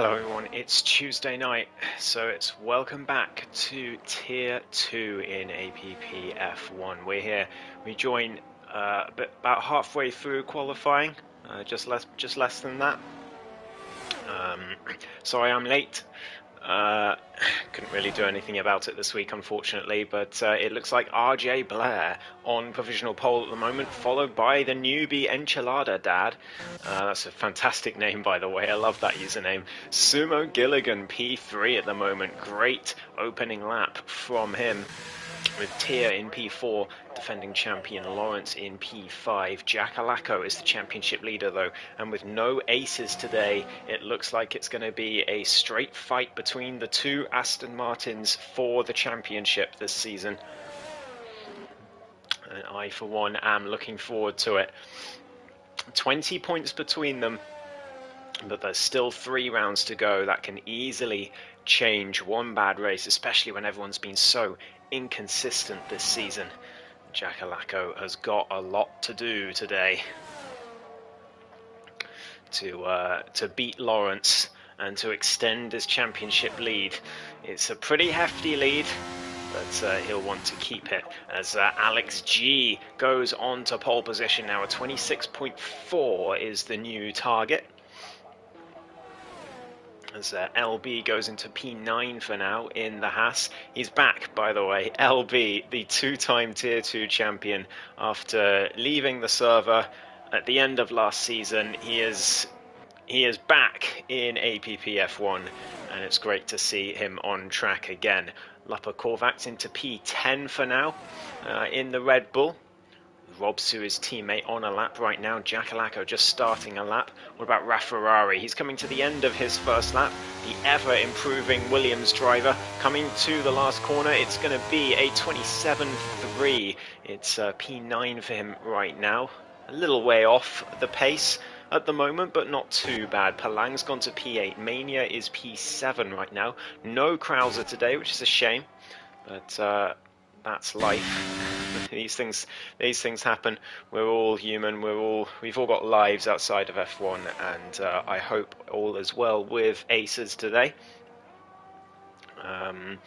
Hello everyone, it's Tuesday night, so it's welcome back to Tier 2 in APPF1. We're here, we join about halfway through qualifying, just less than that. Sorry I'm late. Couldn't really do anything about it this week, unfortunately, but it looks like RJ Blair on provisional pole at the moment, followed by the newbie Enchilada Dad. That's a fantastic name, by the way. I love that username. Sumo Gilligan, P3 at the moment. Great opening lap from him, with Tia in P4, defending champion Lawrence in P5. Jack Alaco is the championship leader though, and with no aces today, it looks like it's going to be a straight fight between the two Aston Martins for the championship this season. And I, for one, am looking forward to it. 20 points between them, but there's still 3 rounds to go. That can easily change one bad race, especially when everyone's been so inconsistent this season. Jack Alaco has got a lot to do today to beat Lawrence and to extend his championship lead. It's a pretty hefty lead, but he'll want to keep it as Alex G goes on to pole position now. A 26.4 is the new target, as LB goes into P9 for now in the Haas. He's back, by the way. LB, the 2-time Tier 2 champion, after leaving the server at the end of last season. He is back in APPF1, and it's great to see him on track again. Lapa Korvax into P10 for now in the Red Bull. Robsu, his teammate, on a lap right now. Jack Alaco just starting a lap. What about Rafferrari? He's coming to the end of his first lap. The ever-improving Williams driver coming to the last corner. It's going to be a 27.3. It's P9 for him right now. A little way off the pace at the moment, but not too bad. Palang's gone to P8. Mania is P7 right now. No Krauser today, which is a shame, but that's life. These things happen. We're all human. We've all got lives outside of F1, and I hope all is well with Aces today. And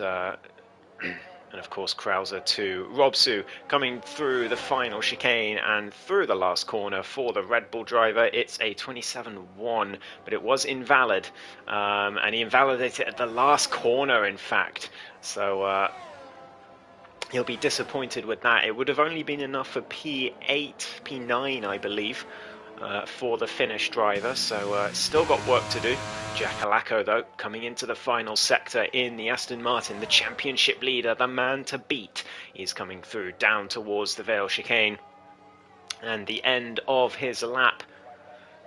of course Krauser too. Robsu coming through the final chicane and through the last corner for the Red Bull driver. It's a 27.1, but it was invalid, and he invalidated it at the last corner, in fact. So he'll be disappointed with that. It would have only been enough for P8, P9, I believe, for the Finnish driver, so still got work to do. Jack Alaco, though, coming into the final sector in the Aston Martin, the championship leader, the man to beat. He's coming through down towards the Vale chicane, and the end of his lap.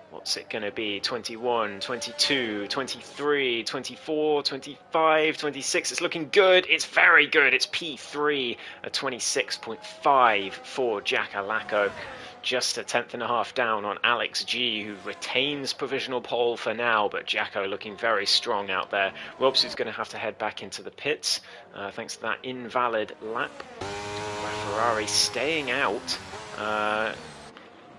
What's it going to be? 21, 22, 23, 24, 25, 26. It's looking good. It's very good. It's P3, a 26.5 for Jack Alaco. Just a 10.5 down on Alex G, who retains provisional pole for now, but Jacko looking very strong out there. Robsu's going to have to head back into the pits, thanks to that invalid lap. Ferrari staying out.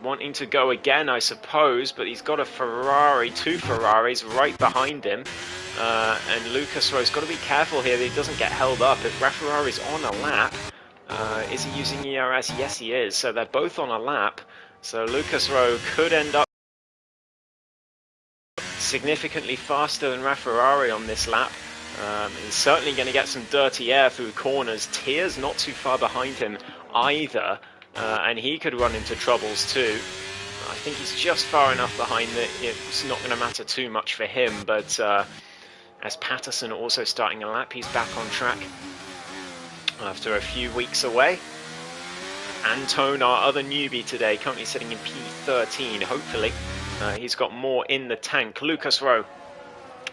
Wanting to go again, I suppose, but he's got a Ferrari, 2 Ferraris right behind him, and Lucas Rowe's got to be careful here that he doesn't get held up. If Ferrari's on a lap, is he using ERS? Yes, he is. So they're both on a lap. So Lucas Rowe could end up significantly faster than Ferrari on this lap. He's certainly going to get some dirty air through corners. Tia's not too far behind him either. And he could run into troubles too. I think he's just far enough behind that it's not going to matter too much for him, but as Patterson also starting a lap, he's back on track after a few weeks away. Antone, our other newbie today, currently sitting in P13. Hopefully he's got more in the tank. Lucas Rowe,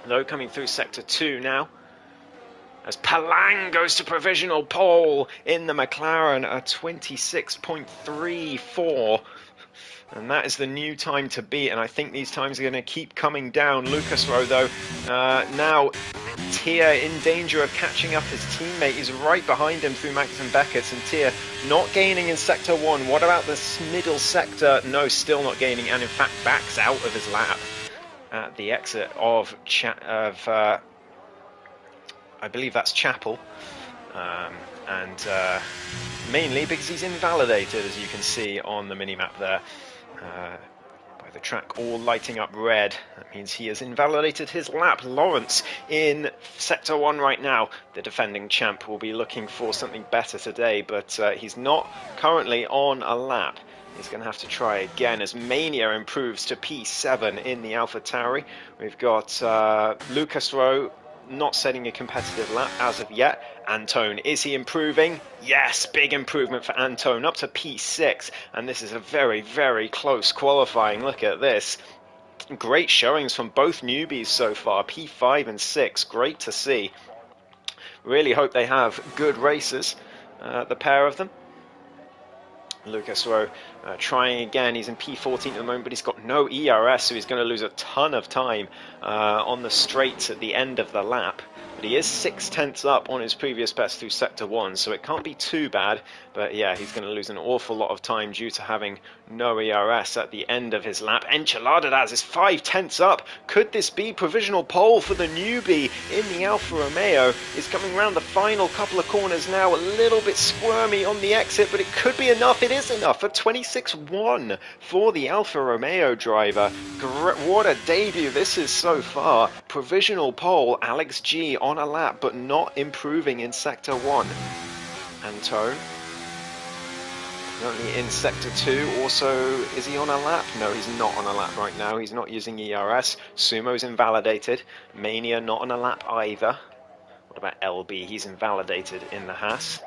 though, coming through sector 2 now, as Palang goes to provisional pole in the McLaren, a 26.34. And that is the new time to beat, and I think these times are going to keep coming down. Lucas Rowe, though, now Tia in danger of catching up his teammate. He's right behind him through Max and Beckett, and Tia not gaining in sector 1. What about this middle sector? No, still not gaining, and in fact backs out of his lap. at the exit of I believe that's Chapel, and mainly because he's invalidated, as you can see on the mini-map there, by the track all lighting up red. That means he has invalidated his lap. Lawrence in Sector 1 right now. The defending champ will be looking for something better today, but he's not currently on a lap. He's going to have to try again as Mania improves to P7 in the AlphaTauri. We've got Lucas Rowe not setting a competitive lap as of yet. Antone, is he improving? Yes, big improvement for Antone, up to P6, and this is a very, very close qualifying. Look at this. Great showings from both newbies so far, P5 and 6, great to see. Really hope they have good races, the pair of them. Lucas Rowe trying again. He's in P14 at the moment, but he's got no ERS, so he's going to lose a ton of time on the straights at the end of the lap. But he is 6/10 up on his previous best through Sector 1, so it can't be too bad. But yeah, he's going to lose an awful lot of time due to having no ERS at the end of his lap. Enchiladas is 5/10 up. Could this be provisional pole for the newbie in the Alfa Romeo? He's coming around the final couple of corners now, a little bit squirmy on the exit, but it could be enough. It is enough for 26-1 for the Alfa Romeo driver. What a debut this is so far. Provisional pole, Alex G on a lap, but not improving in Sector 1. Antone, only in Sector 2, also, is he on a lap? No, he's not on a lap right now. He's not using ERS. Sumo's invalidated. Mania not on a lap either. What about LB? He's invalidated in the Haas.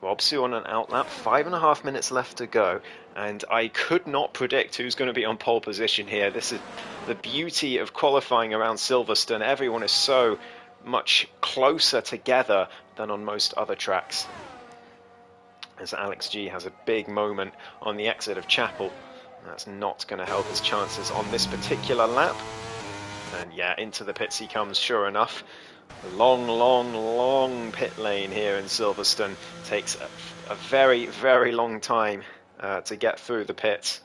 Robsu on an outlap, 5.5 minutes left to go, and I could not predict who's going to be on pole position here. This is the beauty of qualifying around Silverstone. Everyone is so much closer together than on most other tracks. As Alex G has a big moment on the exit of Chapel. That's not going to help his chances on this particular lap. And yeah, into the pits he comes, sure enough. A long, long, long pit lane here in Silverstone. Takes a very, very long time to get through the pits.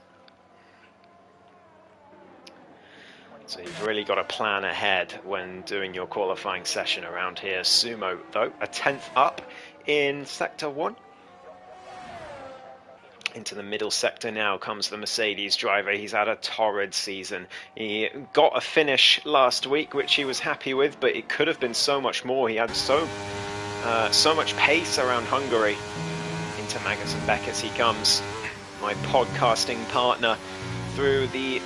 So you've really got to plan ahead when doing your qualifying session around here. Sumo, though, a 10th up in Sector 1. Into the middle sector now comes the Mercedes driver. He's had a torrid season. He got a finish last week, which he was happy with, but it could have been so much more. He had so much pace around Hungary. Into Magnussen and Beckett's he comes, my podcasting partner, through the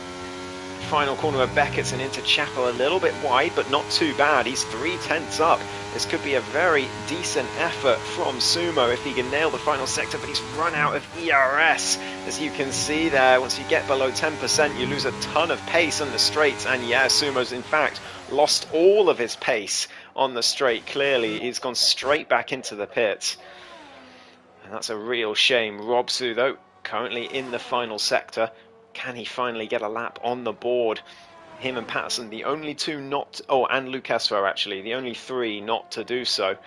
final corner of Beckett's and into Chapel, a little bit wide, but not too bad. He's 3/10 up. This could be a very decent effort from Sumo if he can nail the final sector, but he's run out of ERS. As you can see there, once you get below 10%, you lose a ton of pace on the straights, and yeah, Sumo's in fact lost all of his pace on the straight. Clearly, he's gone straight back into the pits. And that's a real shame. Robsu, though, currently in the final sector. Can he finally get a lap on the board? Him and Patterson, the only two not... Oh, and Lucasro, actually. The only three not to do so.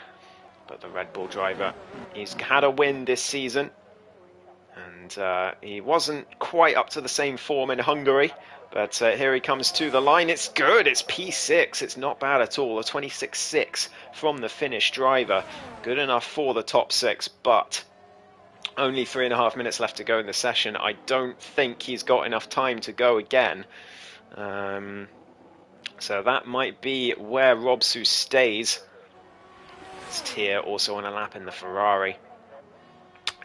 But the Red Bull driver, he's had a win this season. And he wasn't quite up to the same form in Hungary. But here he comes to the line. It's good. It's P6. It's not bad at all. A 26.6 from the Finnish driver. Good enough for the top six, but... only 3.5 minutes left to go in the session. I don't think he's got enough time to go again. So that might be where Robsu stays. It's Tier also on a lap in the Ferrari.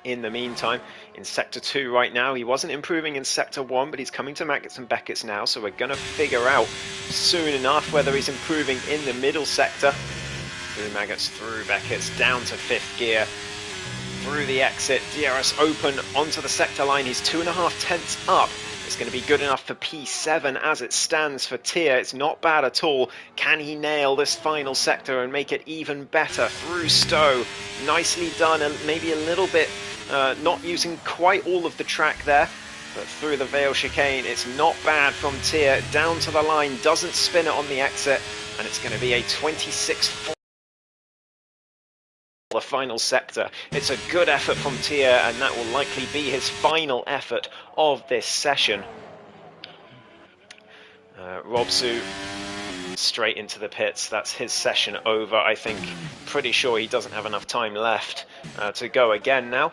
In the meantime, in Sector 2 right now, he wasn't improving in Sector 1, but he's coming to Maggots and Beckett's now, so we're going to figure out soon enough whether he's improving in the middle sector. Through Maggots, through Beckett's, down to 5th gear. Through the exit, DRS open onto the sector line. He's 2.5 up. It's going to be good enough for P7 as it stands for Tier. It's not bad at all. Can he nail this final sector and make it even better? Through Stowe, nicely done, and maybe a little bit not using quite all of the track there. But through the Vale chicane, it's not bad from Tier. Down to the line, doesn't spin it on the exit, and it's going to be a 26.4. The final sector. It's a good effort from Tier, and that will likely be his final effort of this session. Robsu straight into the pits. That's his session over, I think. Pretty sure he doesn't have enough time left to go again now.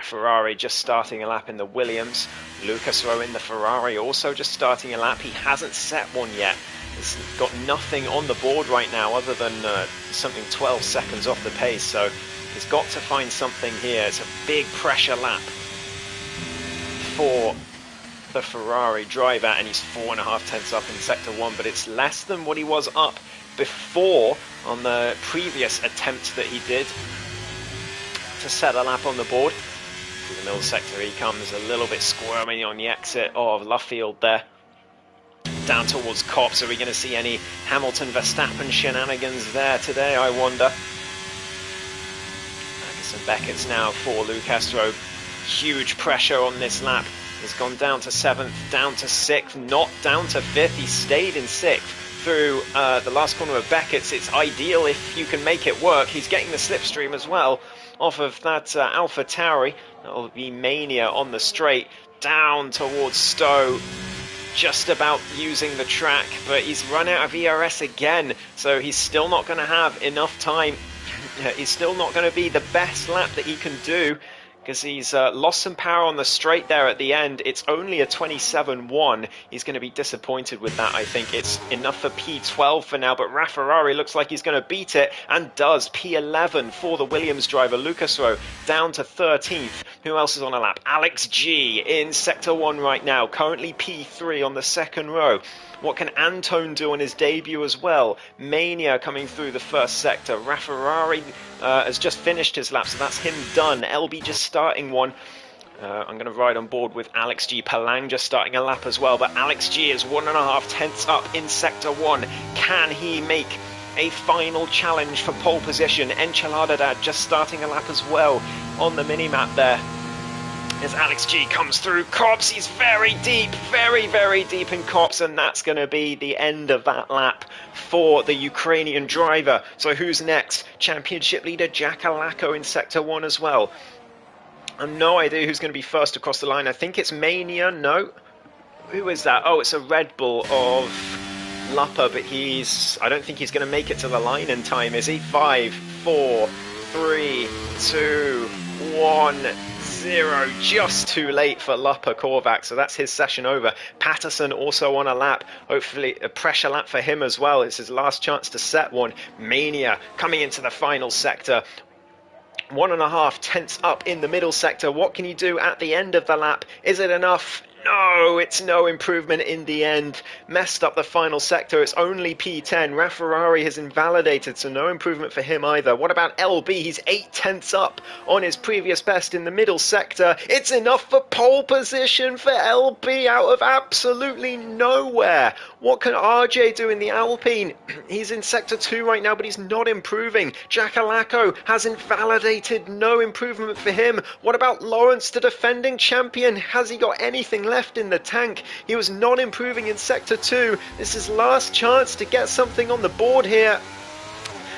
Ferrari just starting a lap in the Williams. Lucas Rowe in the Ferrari also just starting a lap. He hasn't set one yet. He's got nothing on the board right now other than something 12 seconds off the pace, so he's got to find something here. It's a big pressure lap for the Ferrari driver, and he's 4.5 tenths up in sector 1, but it's less than what he was up before on the previous attempt that he did to set a lap on the board. Through the middle sector he comes, a little bit squirmy on the exit of Luffield there. Down towards Copse. Are we going to see any Hamilton-Verstappen shenanigans there today, I wonder? Ferguson Beckett's now for Luke Castro. Huge pressure on this lap. He's gone down to 7th, down to 6th, not down to 5th. He stayed in 6th through the last corner of Beckett's. It's ideal if you can make it work. He's getting the slipstream as well off of that Alpha Tauri. That'll be Mania on the straight. Down towards Stowe. Just about using the track, but he's run out of ERS again, so he's still not going to have enough time. He's still not going to be the best lap that he can do, because he's lost some power on the straight there at the end. It's only a 27.1. He's going to be disappointed with that, I think. It's enough for P12 for now, but Ferrari looks like he's going to beat it, and does. P11 for the Williams driver, Lucas Rowe, down to 13th. Who else is on a lap? Alex G in sector 1 right now, currently P3 on the second row. What can Antone do on his debut as well? Mania coming through the first sector. Ferrari has just finished his lap, so that's him done. LB just starting one. I'm going to ride on board with Alex G. Palang just starting a lap as well, but Alex G is 1.5 tenths up in sector 1. Can he make a final challenge for pole position? Enchilada Dad just starting a lap as well on the mini-map there. As Alex G comes through Copse, he's very deep, very deep in Copse, and that's going to be the end of that lap for the Ukrainian driver. So who's next? Championship leader Jack Alako in sector 1 as well. I have no idea who's going to be first across the line. I think it's Mania, no? Who is that? Oh, it's a Red Bull of Luppa, but I don't think he's going to make it to the line in time, is he? 5, 4, 3, 2, 1... 0, just too late for Luppa Korvac, so that's his session over. Patterson also on a lap, hopefully a pressure lap for him as well. It's his last chance to set one. Mania coming into the final sector. 1.5 tenths up in the middle sector. What can you do at the end of the lap? Is it enough? No, it's no improvement in the end. Messed up the final sector. It's only P10. Ferrari has invalidated, so no improvement for him either. What about LB? He's 8 tenths up on his previous best in the middle sector. It's enough for pole position for LB out of absolutely nowhere. What can RJ do in the Alpine? He's in sector 2 right now, but he's not improving. Jack Alako has invalidated. No improvement for him. What about Lawrence, the defending champion? Has he got anything left in the tank? He was not improving in sector 2. This is his last chance to get something on the board here.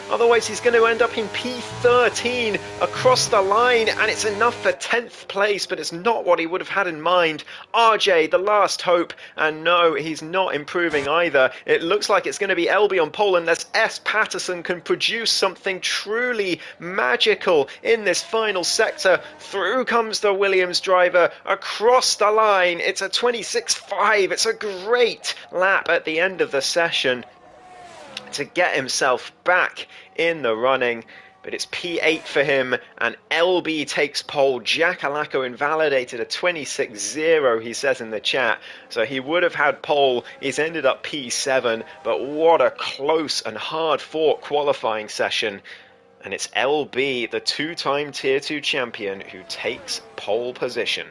Otherwise he's going to end up in P13 across the line, and it's enough for 10th place, but it's not what he would have had in mind. RJ, the last hope, and no, he's not improving either. It looks like it's going to be LB on pole unless S. Patterson can produce something truly magical in this final sector. Through comes the Williams driver across the line. It's a 26.5. It's a great lap at the end of the session to get himself back in the running, but it's P8 for him, and LB takes pole. Jack Alako invalidated a 26.0, he says in the chat, so he would have had pole. He's ended up P7, but what a close and hard-fought qualifying session, and it's LB, the two-time Tier 2 champion, who takes pole position.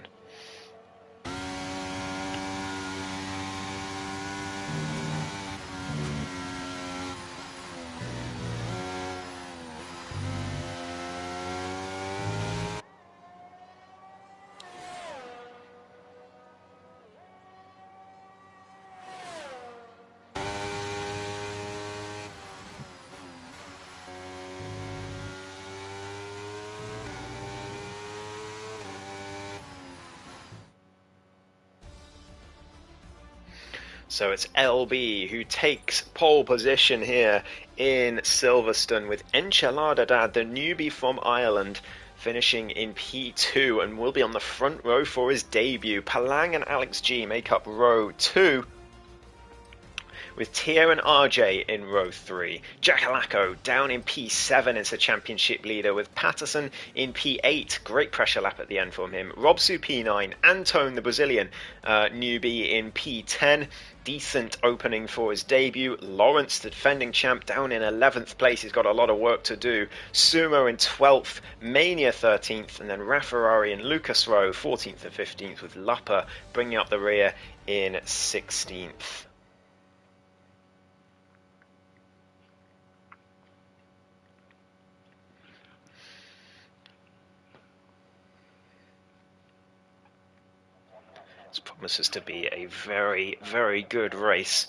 So it's LB who takes pole position here in Silverstone, with Enchilada Dad, the newbie from Ireland, finishing in P2 and will be on the front row for his debut. Palang and Alex G make up row 2, with Tia and RJ in row 3. Jackalacco down in P7 as the championship leader, with Patterson in P8. Great pressure lap at the end from him. Robsu P9. Antone, the Brazilian newbie, in P10. Decent opening for his debut. Lawrence, the defending champ, down in 11th place. He's got a lot of work to do. Sumo in 12th. Mania 13th. And then Rafferrari and Lucas Rowe 14th and 15th, with Lupper bringing up the rear in 16th. This promises to be a very, very good race.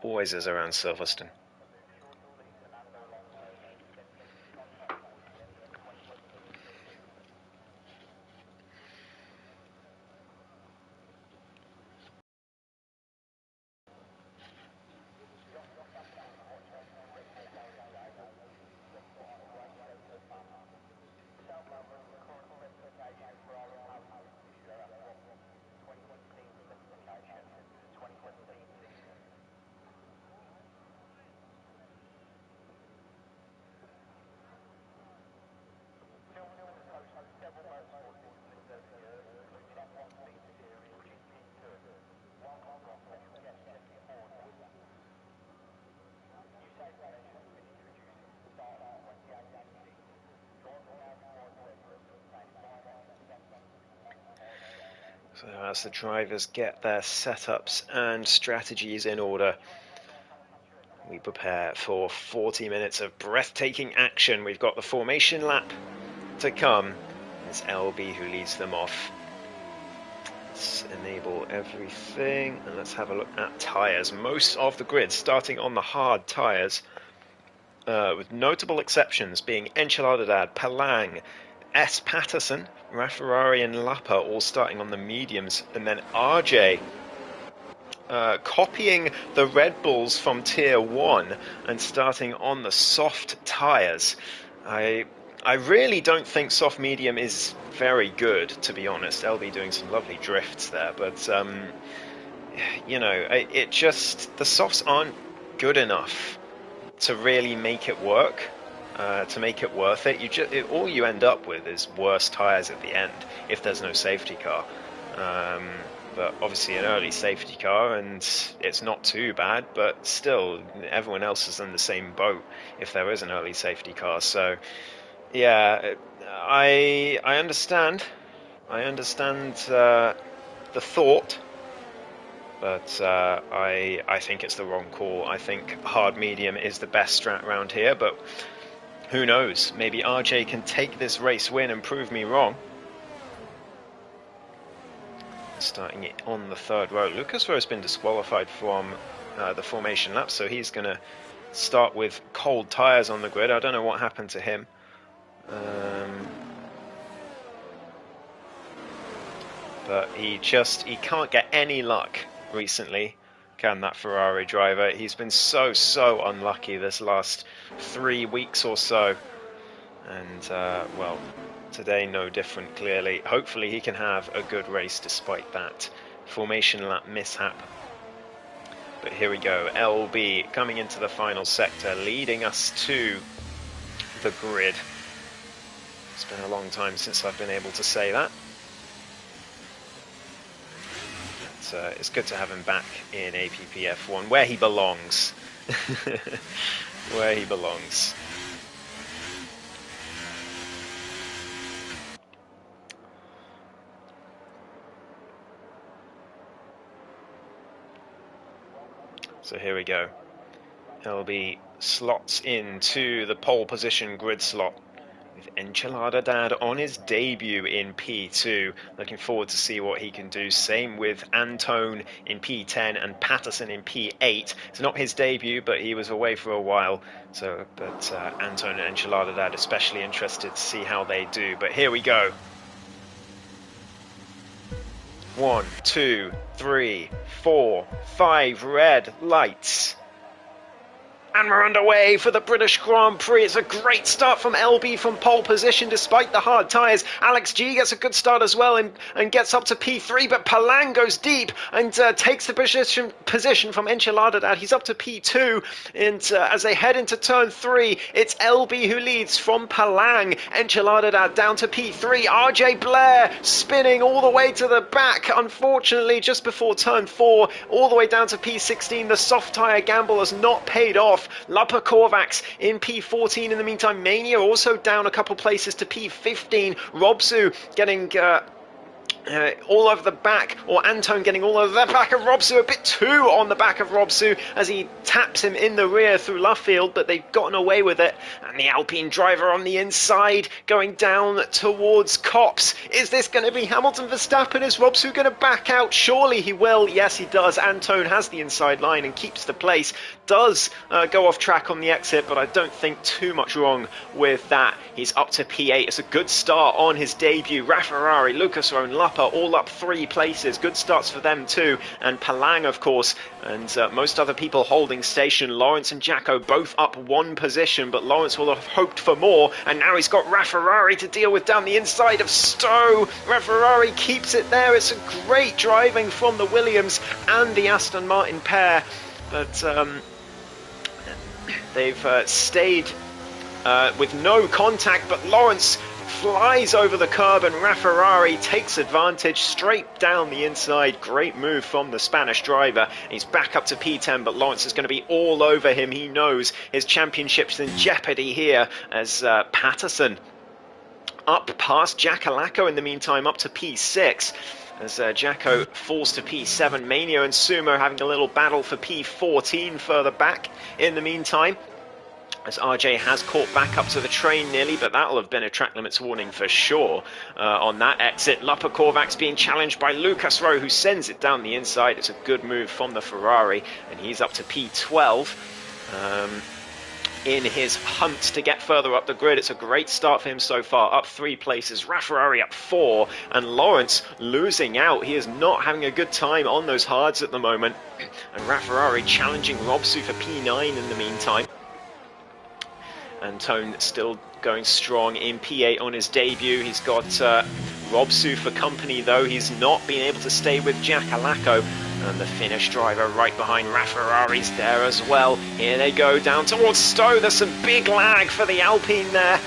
Always is around Silverstone. So as the drivers get their setups and strategies in order, we prepare for 40 minutes of breathtaking action. We've got the formation lap to come. It's LB who leads them off. Let's enable everything and let's have a look at tyres. Most of the grid starting on the hard tyres, with notable exceptions being Enchilada Dad, Palang, S. Patterson, Rafferrari and Lapa all starting on the mediums, and then RJ copying the Red Bulls from Tier 1 and starting on the soft tyres. I really don't think soft medium is very good, to be honest. LB doing some lovely drifts there, but you know, it just, the softs aren't good enough to really make it work. To make it worth it, all you end up with is worse tyres at the end if there's no safety car. But obviously an early safety car, and it's not too bad, but still everyone else is in the same boat if there is an early safety car. So yeah, I understand the thought, but I think it's the wrong call. I think hard medium is the best strat around here, but who knows? Maybe RJ can take this race win and prove me wrong. Starting it on the third row. Lucas Rowe has been disqualified from the formation lap, so he's going to start with cold tyres on the grid. I don't know what happened to him. But he can't get any luck recently, can that Ferrari driver. He's been so unlucky this last 3 weeks or so, and well, today no different, clearly. Hopefully he can have a good race despite that formation lap mishap. But here we go, LB coming into the final sector, leading us to the grid. It's been a long time since I've been able to say that. It's good to have him back in APPF1, where he belongs. Where he belongs. So here we go. LB slots into the pole position grid slot, with Enchilada Dad on his debut in P2. Looking forward to see what he can do. Same with Antone in P10 and Patterson in P8. It's not his debut, but he was away for a while. But Antone and Enchilada Dad especially interested to see how they do. But here we go. 1, 2, 3, 4, 5 red lights. And we're underway for the British Grand Prix. It's a great start from LB from pole position despite the hard tyres. Alex G gets a good start as well and gets up to P3, but Palang goes deep and takes the position from Enchiladad. He's up to P2, and as they head into turn 3, it's LB who leads from Palang. Enchiladad down to P3. RJ Blair spinning all the way to the back, unfortunately, just before turn 4, all the way down to P16. The soft tyre gamble has not paid off. Lapa Kovacs in P14 in the meantime. Mania also down a couple places to P15. Robsu getting all over the back, or Anton getting all over the back of Robsu, a bit too on the back of Robsu as he taps him in the rear through Luffield, but they've gotten away with it. And the Alpine driver on the inside going down towards Copse. Is this going to be Hamilton Verstappen? Is Robsu going to back out? Surely he will. Yes, he does. Anton has the inside line and keeps the place. Does go off track on the exit, but I don't think too much wrong with that. He's up to P8. It's a good start on his debut. Rafferrari, Lucas Rowan, Lapa all up 3 places. Good starts for them too. And Palang, of course, and most other people holding station. Lawrence and Jacko both up 1 position, but Lawrence will have hoped for more. And now he's got Rafferrari to deal with down the inside of Stowe. Rafferrari keeps it there. It's a great driving from the Williams and the Aston Martin pair. But they've stayed with no contact, but Lawrence flies over the curb and Rafferrari takes advantage straight down the inside. Great move from the Spanish driver. He's back up to P10, but Lawrence is going to be all over him. He knows his championship's in jeopardy here as Patterson up past Jackalacco in the meantime, up to P6. As Jacko falls to P7. Mania and Sumo having a little battle for P14 further back in the meantime, as RJ has caught back up to the train nearly, but that'll have been a track limits warning for sure on that exit. Lapa Kovacs being challenged by Lucas Rowe, who sends it down the inside. It's a good move from the Ferrari, and he's up to P12. In his hunt to get further up the grid. It's a great start for him so far, up 3 places. Rafferrari up 4, and Lawrence losing out. He is not having a good time on those hards at the moment. And Rafferrari challenging Robsu for P9 in the meantime. Antone still going strong in P8 on his debut. He's got Robsu for company though. He's not been able to stay with Jackalacco. And the Finnish driver right behind Rafferrari's there as well. Here they go down towards Stowe. There's some big lag for the Alpine there.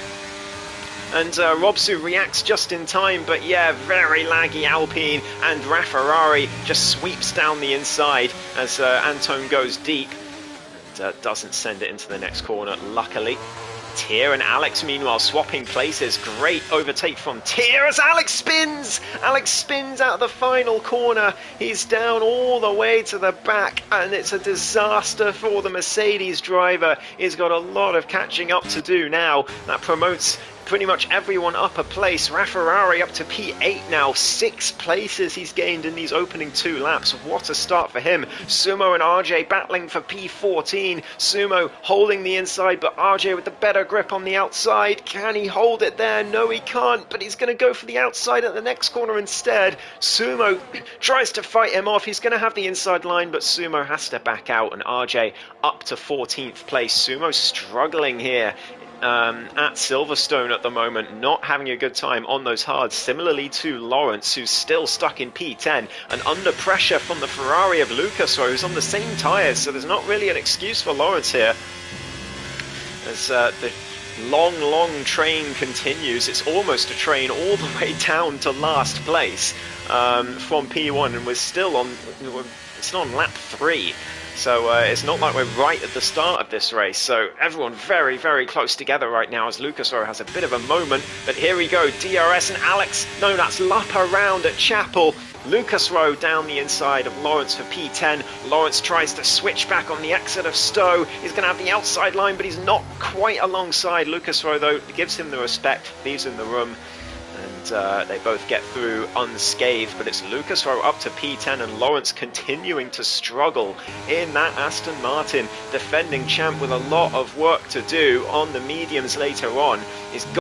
And Robsu reacts just in time, but yeah, very laggy Alpine. And Rafferrari just sweeps down the inside as Anton goes deep. And doesn't send it into the next corner, luckily. Tier and Alex, meanwhile, swapping places. Great overtake from Tier as Alex spins! Alex spins out of the final corner. He's down all the way to the back, and it's a disaster for the Mercedes driver. He's got a lot of catching up to do now. That promotes pretty much everyone up a place. Rafferrari up to P8 now. 6 places he's gained in these opening 2 laps. What a start for him. Sumo and RJ battling for P14. Sumo holding the inside, but RJ with the better grip on the outside. Can he hold it there? No, he can't, but he's going to go for the outside at the next corner instead. Sumo tries to fight him off. He's going to have the inside line, but Sumo has to back out, and RJ up to 14th place. Sumo struggling here at Silverstone at the moment, not having a good time on those hards, similarly to Lawrence, who's still stuck in P10 and under pressure from the Ferrari of Lucas, who's on the same tyres, so there's not really an excuse for Lawrence here. As the long train continues, it's almost a train all the way down to last place from P1, and we're still on, it's on lap 3. So it's not like we're right at the start of this race. So everyone very, very close together right now as Lucas Rowe has a bit of a moment. But here we go, DRS and Alex. No, that's Lapa round at Chapel. Lucas Rowe down the inside of Lawrence for P10. Lawrence tries to switch back on the exit of Stowe. He's going to have the outside line, but he's not quite alongside Lucas Rowe, though. Gives him the respect, leaves him the room. And they both get through unscathed, but it's Lucas Rowe up to P10 and Lawrence continuing to struggle in that Aston Martin. Defending champ with a lot of work to do on the mediums later on. He's got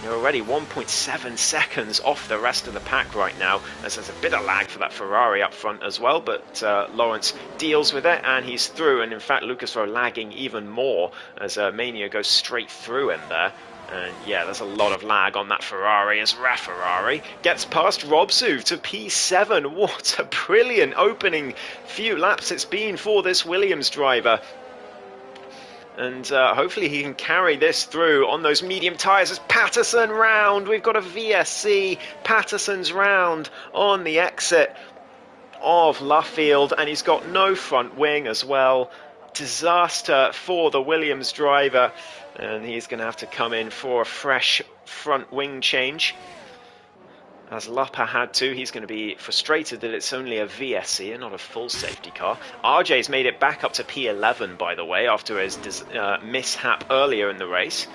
You're already 1.7 seconds off the rest of the pack right now, as there's a bit of lag for that Ferrari up front as well, but Lawrence deals with it and he's through, and in fact Lucas Rowe lagging even more as Mania goes straight through him there. And yeah, there's a lot of lag on that Ferrari as Ferrari gets past Robsu to P7. What a brilliant opening few laps it's been for this Williams driver. And hopefully he can carry this through on those medium tyres as Patterson round. We've got a VSC. Patterson's round on the exit of Luffield, and he's got no front wing as well. Disaster for the Williams driver, and he's going to have to come in for a fresh front wing change. As Lupper had to, he's going to be frustrated that it's only a VSC and not a full safety car. RJ's made it back up to P11, by the way, after his mishap earlier in the race.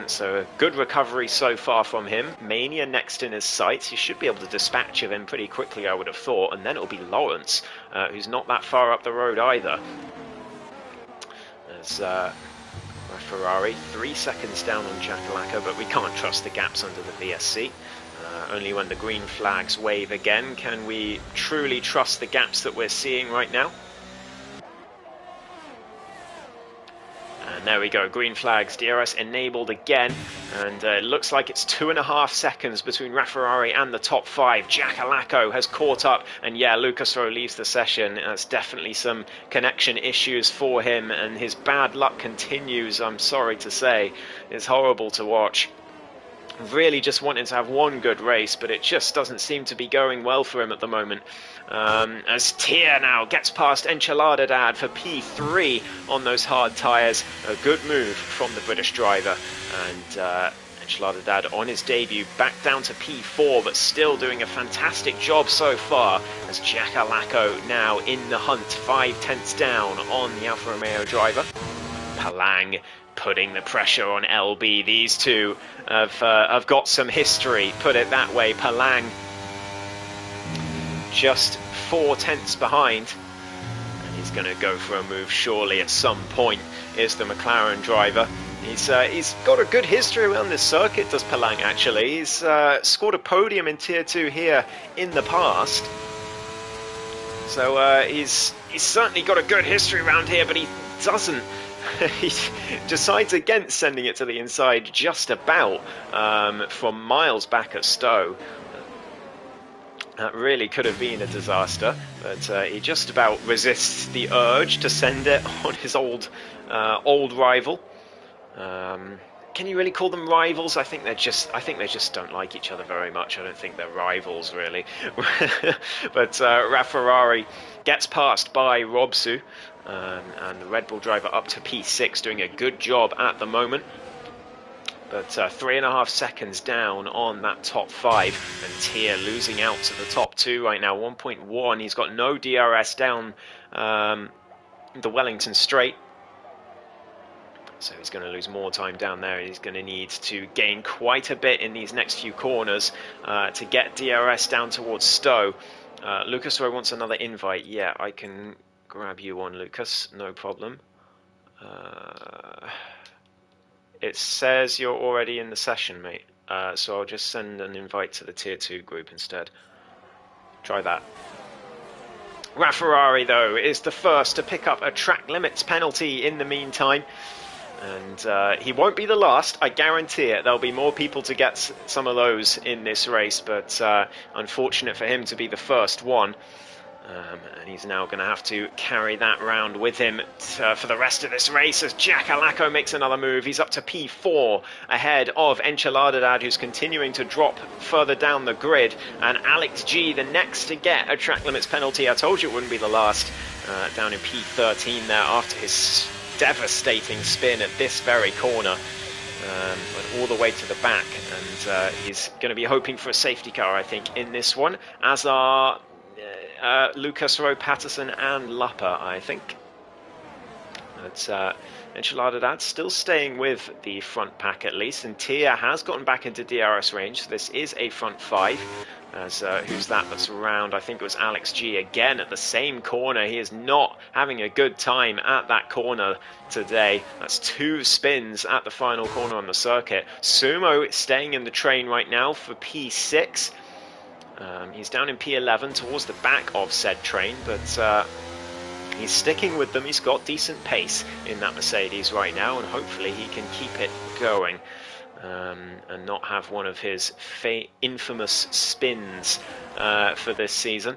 So a good recovery so far from him. Mania next in his sights. He should be able to dispatch of him pretty quickly, I would have thought. And then it'll be Lawrence, who's not that far up the road either. As Ferrari 3 seconds down on Jakalaka, but we can't trust the gaps under the VSC. Only when the green flags wave again can we truly trust the gaps that we're seeing right now. And there we go, green flags, DRS enabled again, and it looks like it's 2.5 seconds between Ferrari and the top 5. Jakalako has caught up, and yeah, Lucas Rowe leaves the session. That's definitely some connection issues for him, and his bad luck continues, I'm sorry to say. It's horrible to watch. Really just wanting to have one good race, but it just doesn't seem to be going well for him at the moment. As Tier now gets past Enchilada Dad for P3 on those hard tyres. A good move from the British driver. And Enchilada Dad on his debut back down to P4, but still doing a fantastic job so far, as Jakalako now in the hunt, 5/10 down on the Alfa Romeo driver. Palang putting the pressure on LB. These two have got some history, put it that way. Palang just 4/10 behind, and he's going to go for a move surely at some point, is the McLaren driver. He's got a good history around this circuit, does Palang actually. He's scored a podium in Tier 2 here in the past. So he's certainly got a good history around here, but he doesn't. He decides against sending it to the inside just about from miles back at Stowe. That really could have been a disaster, but he just about resists the urge to send it on his old rival. Can you really call them rivals? I think they just don't like each other very much. I don't think they're rivals really. But Ferrari gets passed by Robsu. And the Red Bull driver up to P6, doing a good job at the moment. But 3.5 seconds down on that top 5. And Tier losing out to the top 2 right now, 1.1. He's got no DRS down the Wellington Straight. So he's going to lose more time down there. He's going to need to gain quite a bit in these next few corners to get DRS down towards Stowe. Lucas Rowe wants another invite. Yeah, I can grab you on, Lucas, no problem. It says you're already in the session, mate, so I'll just send an invite to the Tier 2 group instead. Try that. Ferrari, though, is the first to pick up a track limits penalty in the meantime, and he won't be the last, I guarantee it. There'll be more people to get some of those in this race, but unfortunate for him to be the first one. And he's now going to have to carry that round with him for the rest of this race, as Jakalako makes another move. He's up to P4 ahead of Enchiladadad, who's continuing to drop further down the grid, and Alex G, the next to get a track limits penalty. I told you it wouldn't be the last, down in P13 there after his devastating spin at this very corner. Went all the way to the back, and he's going to be hoping for a safety car, I think, in this one, as are Lucas Rowe, Patterson and Lupper, I think. But Enchiladad still staying with the front pack at least, and Tia has gotten back into DRS range, so this is a front 5. As who's that's around? I think it was Alex G again at the same corner. He is not having a good time at that corner today. That's 2 spins at the final corner on the circuit. Sumo staying in the train right now for P6. He's down in P11 towards the back of said train, but he's sticking with them. He's got decent pace in that Mercedes right now, and hopefully he can keep it going. And not have one of his infamous spins for this season.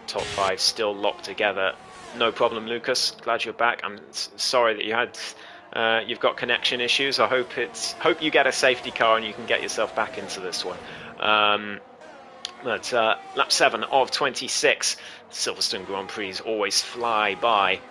Top 5 still locked together. No problem, Lucas. Glad you're back. I'm sorry that you've got connection issues. I hope you get a safety car and you can get yourself back into this one. But lap 7 of 26. Silverstone Grand Prix always fly by.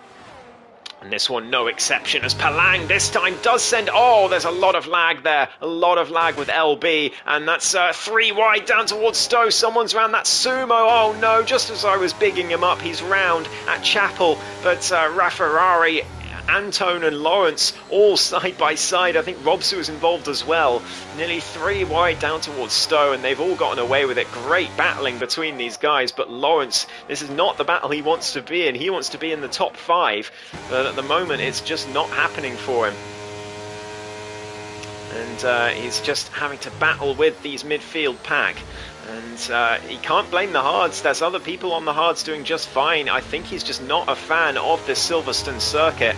And this one, no exception, as Palang this time does send... Oh, there's a lot of lag there. A lot of lag with LB. And that's 3 wide down towards Stowe. Someone's round that Sumo. Oh, no, just as I was bigging him up, he's round at Chapel. But Rafferrari, Anton and Lawrence all side by side. I think Robsu was involved as well. Nearly 3 wide down towards Stowe, and they've all gotten away with it. Great battling between these guys, but Lawrence, this is not the battle he wants to be in. He wants to be in the top 5, but at the moment it's just not happening for him. And he's just having to battle with these midfield pack. And he can't blame the hards. There's other people on the hards doing just fine. I think he's just not a fan of this Silverstone circuit,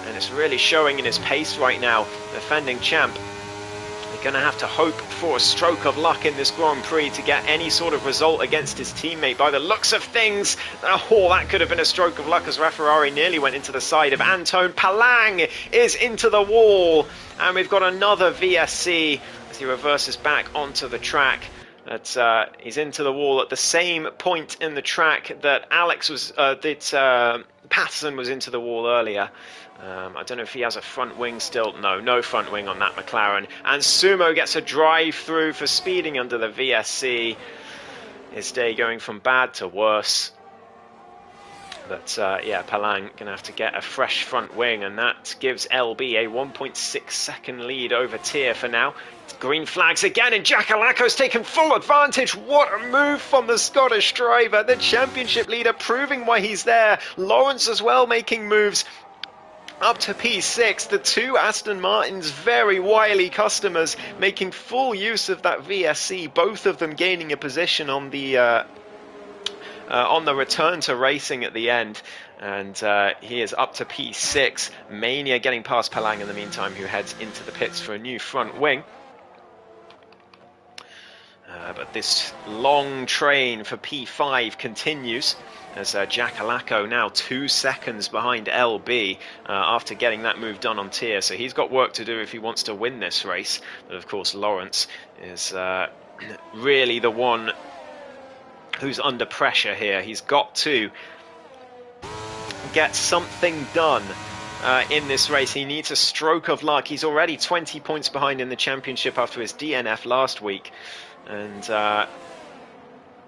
and it's really showing in his pace right now. Defending champ, they're going to have to hope for a stroke of luck in this Grand Prix to get any sort of result against his teammate. By the looks of things, oh, that could have been a stroke of luck, as Rafferrari nearly went into the side of Anton. Palang is into the wall, and we've got another VSC as he reverses back onto the track. He's into the wall at the same point in the track that Patterson was into the wall earlier. I don't know if he has a front wing still. No front wing on that McLaren. And Sumo gets a drive through for speeding under the VSC. His day going from bad to worse. But yeah, Palang going to have to get a fresh front wing, and that gives LB a 1.6 second lead over Tier for now. Green flags again, and Jacalaco's taken full advantage. What a move from the Scottish driver, the championship leader, proving why he's there. Lawrence as well making moves up to P6. The 2 Aston Martins, very wily customers, making full use of that VSC, both of them gaining a position on the return to racing at the end. And he is up to P6. Mania getting past Palang in the meantime, who heads into the pits for a new front wing. But this long train for P5 continues, as Jacalaco now 2 seconds behind LB after getting that move done on Tier. So he's got work to do if he wants to win this race. But of course Lawrence is really the one who's under pressure here. He's got to get something done in this race. He needs a stroke of luck. He's already 20 points behind in the championship after his DNF last week. And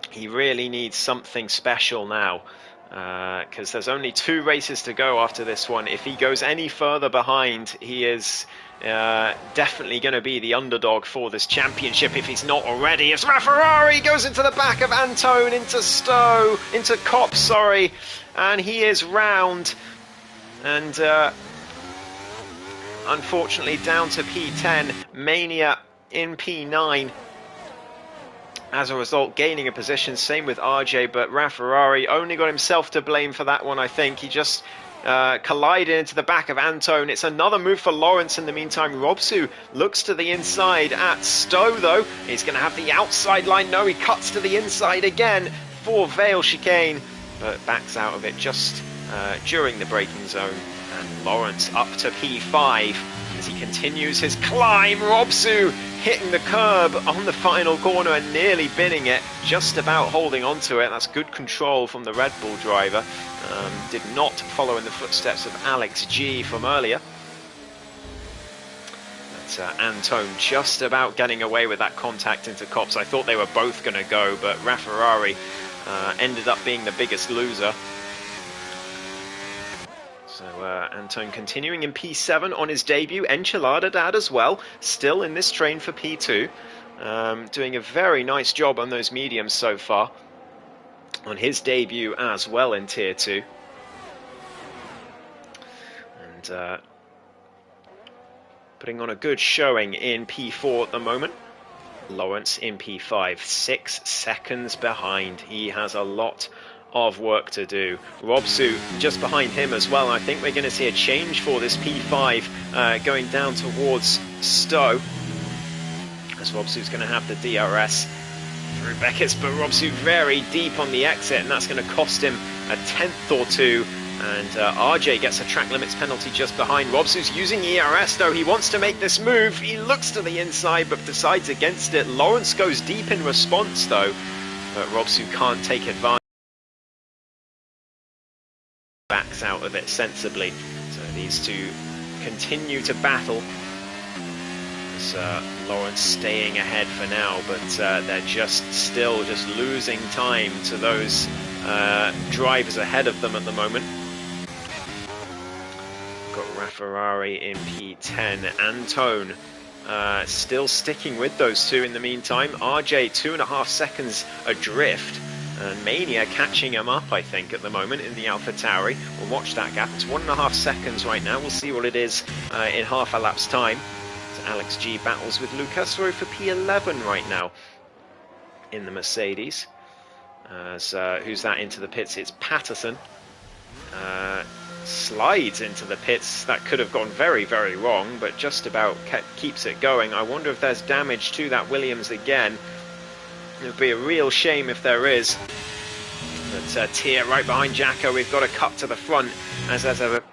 he really needs something special now, because there's only 2 races to go after this one. If he goes any further behind, he is definitely going to be the underdog for this championship if he's not already. As Rafferrari goes into the back of Anton, into Kopp, sorry, and he is round, and unfortunately down to P10. Mania in P9. As a result, gaining a position, same with RJ, but Rafferrari only got himself to blame for that one, I think. He just collided into the back of Anton. It's another move for Lawrence in the meantime. Robsu looks to the inside at Stowe, though. He's going to have the outside line. No, he cuts to the inside again for Vale chicane, but backs out of it just during the braking zone. And Lawrence up to P5 as he continues his climb. Robsu hitting the curb on the final corner and nearly binning it, just about holding on to it. That's good control from the Red Bull driver. Did not follow in the footsteps of Alex G from earlier. That's Anton just about getting away with that contact into Kops. I thought they were both going to go, but Rafferrari ended up being the biggest loser. So Anton continuing in P7 on his debut. Enchilada Dad as well, still in this train for P2. Doing a very nice job on those mediums so far. On his debut as well in Tier 2. And putting on a good showing in P4 at the moment. Lawrence in P5, 6 seconds behind. He has a lot of work to do. Robsu just behind him as well. I think we're going to see a change for this P5 going down towards Stowe, as Robsu's going to have the DRS through Beckett's, but Robsu very deep on the exit, and that's going to cost him a tenth or two. And RJ gets a track limits penalty just behind. Robsu's using ERS though. He wants to make this move. He looks to the inside but decides against it. Lawrence goes deep in response though, but Robsu can't take advantage. Backs out of it sensibly. So these two continue to battle. Lawrence staying ahead for now, but they're still losing time to those drivers ahead of them at the moment. Got Rafferrari in P10. Antone still sticking with those two in the meantime. RJ 2.5 seconds adrift. And Mania catching him up, I think, at the moment in the AlphaTauri. We'll watch that gap. It's 1.5 seconds right now. We'll see what it is in half a lap's time. So Alex G battles with Lucas Rowe for P11 right now in the Mercedes. Who's that into the pits? It's Patterson. Slides into the pits. That could have gone very, very wrong, but just about keeps it going. I wonder if there's damage to that Williams again. It would be a real shame if there is. But Tier right behind Jacko. We've got a cut to the front as there's a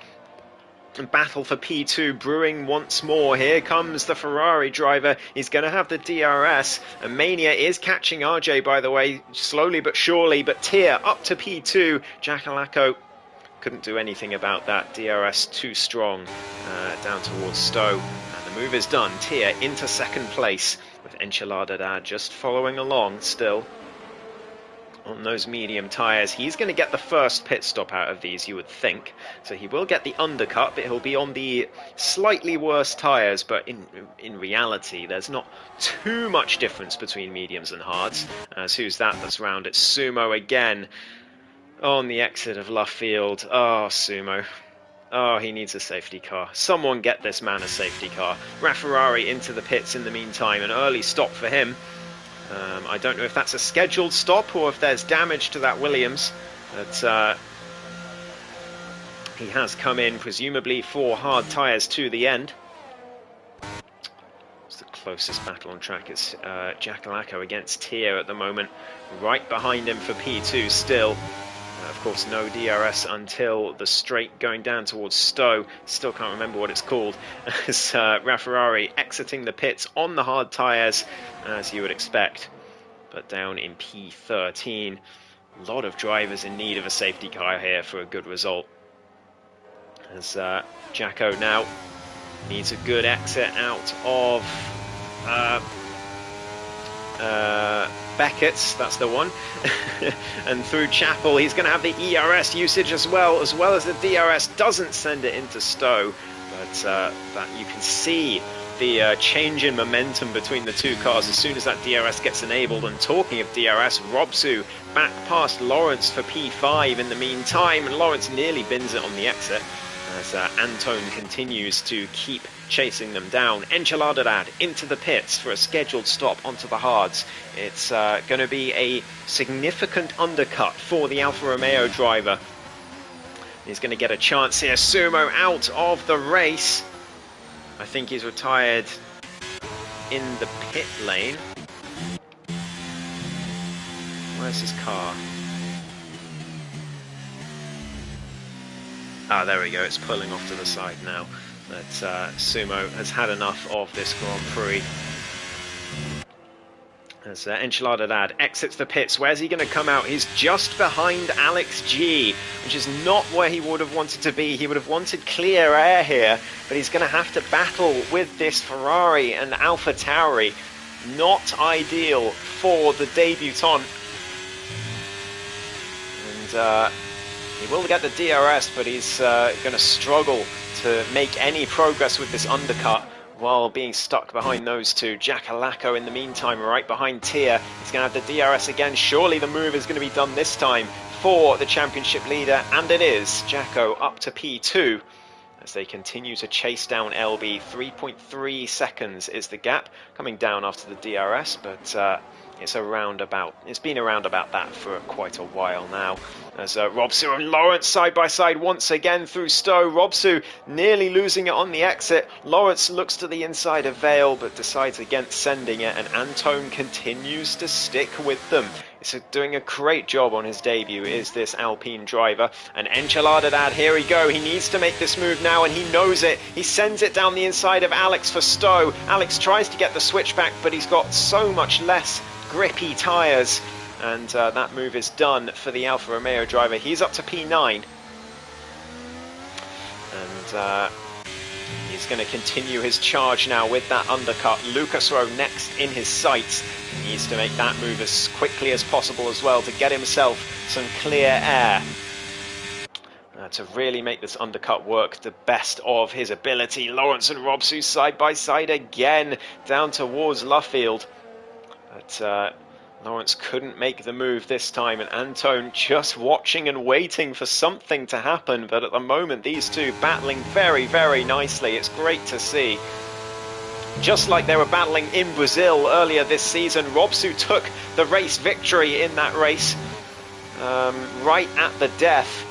battle for P2 brewing once more. Here comes the Ferrari driver. He's going to have the DRS. And Mania is catching RJ, by the way, slowly but surely. But Tier up to P2. Jackalacco couldn't do anything about that. DRS too strong down towards Stowe. And the move is done. Tier into second place, with Enchilada Dad just following along still on those medium tyres. He's going to get the first pit stop out of these, you would think. So he will get the undercut, but he'll be on the slightly worse tyres. But in reality, there's not too much difference between mediums and hards. As who's that's round? It's Sumo again on the exit of Luffield. Oh, Sumo. Oh, he needs a safety car. Someone get this man a safety car. Rafferrari into the pits in the meantime. An early stop for him. I don't know if that's a scheduled stop or if there's damage to that Williams. But he has come in, presumably for hard tyres to the end. It's the closest battle on track. It's Jackalacco against Tier at the moment. Right behind him for P2 still. Of course, no DRS until the straight going down towards Stowe. Still can't remember what it's called. As Rafferrari exiting the pits on the hard tyres, as you would expect. But down in P13. A lot of drivers in need of a safety car here for a good result. As Jacko now needs a good exit out of Beckett's, that's the one. And through Chapel, he's going to have the ERS usage as well as the DRS. Doesn't send it into Stowe, but that you can see the change in momentum between the two cars as soon as that DRS gets enabled. And talking of DRS, Robsu back past Lawrence for P5 in the meantime, and Lawrence nearly bins it on the exit as Antone continues to keep chasing them down. Enchilada Dad into the pits for a scheduled stop onto the hards. It's going to be a significant undercut for the Alfa Romeo driver. He's going to get a chance here. Sumo out of the race. I think he's retired in the pit lane. Where's his car? Ah, there we go. It's pulling off to the side now. But Sumo has had enough of this Grand Prix. As Enchilada Dad exits the pits, where's he going to come out? He's just behind Alex G, which is not where he would have wanted to be. He would have wanted clear air here, but he's going to have to battle with this Ferrari and AlphaTauri. Not ideal for the debutant. And He will get the DRS, but he's going to struggle to make any progress with this undercut while being stuck behind those two. Jackalacco in the meantime right behind Tier. He's going to have the DRS again. Surely the move is going to be done this time for the championship leader, and it is. Jacko up to P2 as they continue to chase down LB. 3.3 seconds is the gap, coming down after the DRS, but it's been around about that for quite a while now. As Robsu and Lawrence side by side once again through Stowe. Robsu nearly losing it on the exit. Lawrence looks to the inside of Vale but decides against sending it, and Antone continues to stick with them. It's doing a great job on his debut, is this Alpine driver. And Enchiladad, here we go. He needs to make this move now, and he knows it. He sends it down the inside of Alex for Stowe. Alex tries to get the switchback, but he's got so much less grippy tyres. And that move is done for the Alfa Romeo driver. He's up to P9. And he's going to continue his charge now with that undercut. Lucas Rowe next in his sights. He needs to make that move as quickly as possible as well to get himself some clear air. To really make this undercut work the best of his ability. Lawrence and Robsu side by side again down towards Luffield. But Lawrence couldn't make the move this time, and Antone just watching and waiting for something to happen. But at the moment, these two battling very, very nicely. It's great to see. Just like they were battling in Brazil earlier this season, Robsu took the race victory in that race right at the death.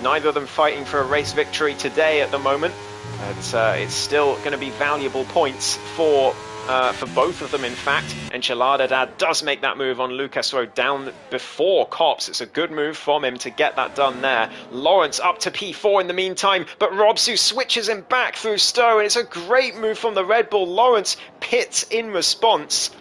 Neither of them fighting for a race victory today at the moment. But it's still going to be valuable points for both of them, in fact. Enchiladad does make that move on Lucas Rowe down before Copse. It's a good move from him to get that done there. Lawrence up to P4 in the meantime, but Robsu switches him back through Stowe, and it's a great move from the Red Bull. Lawrence pits in response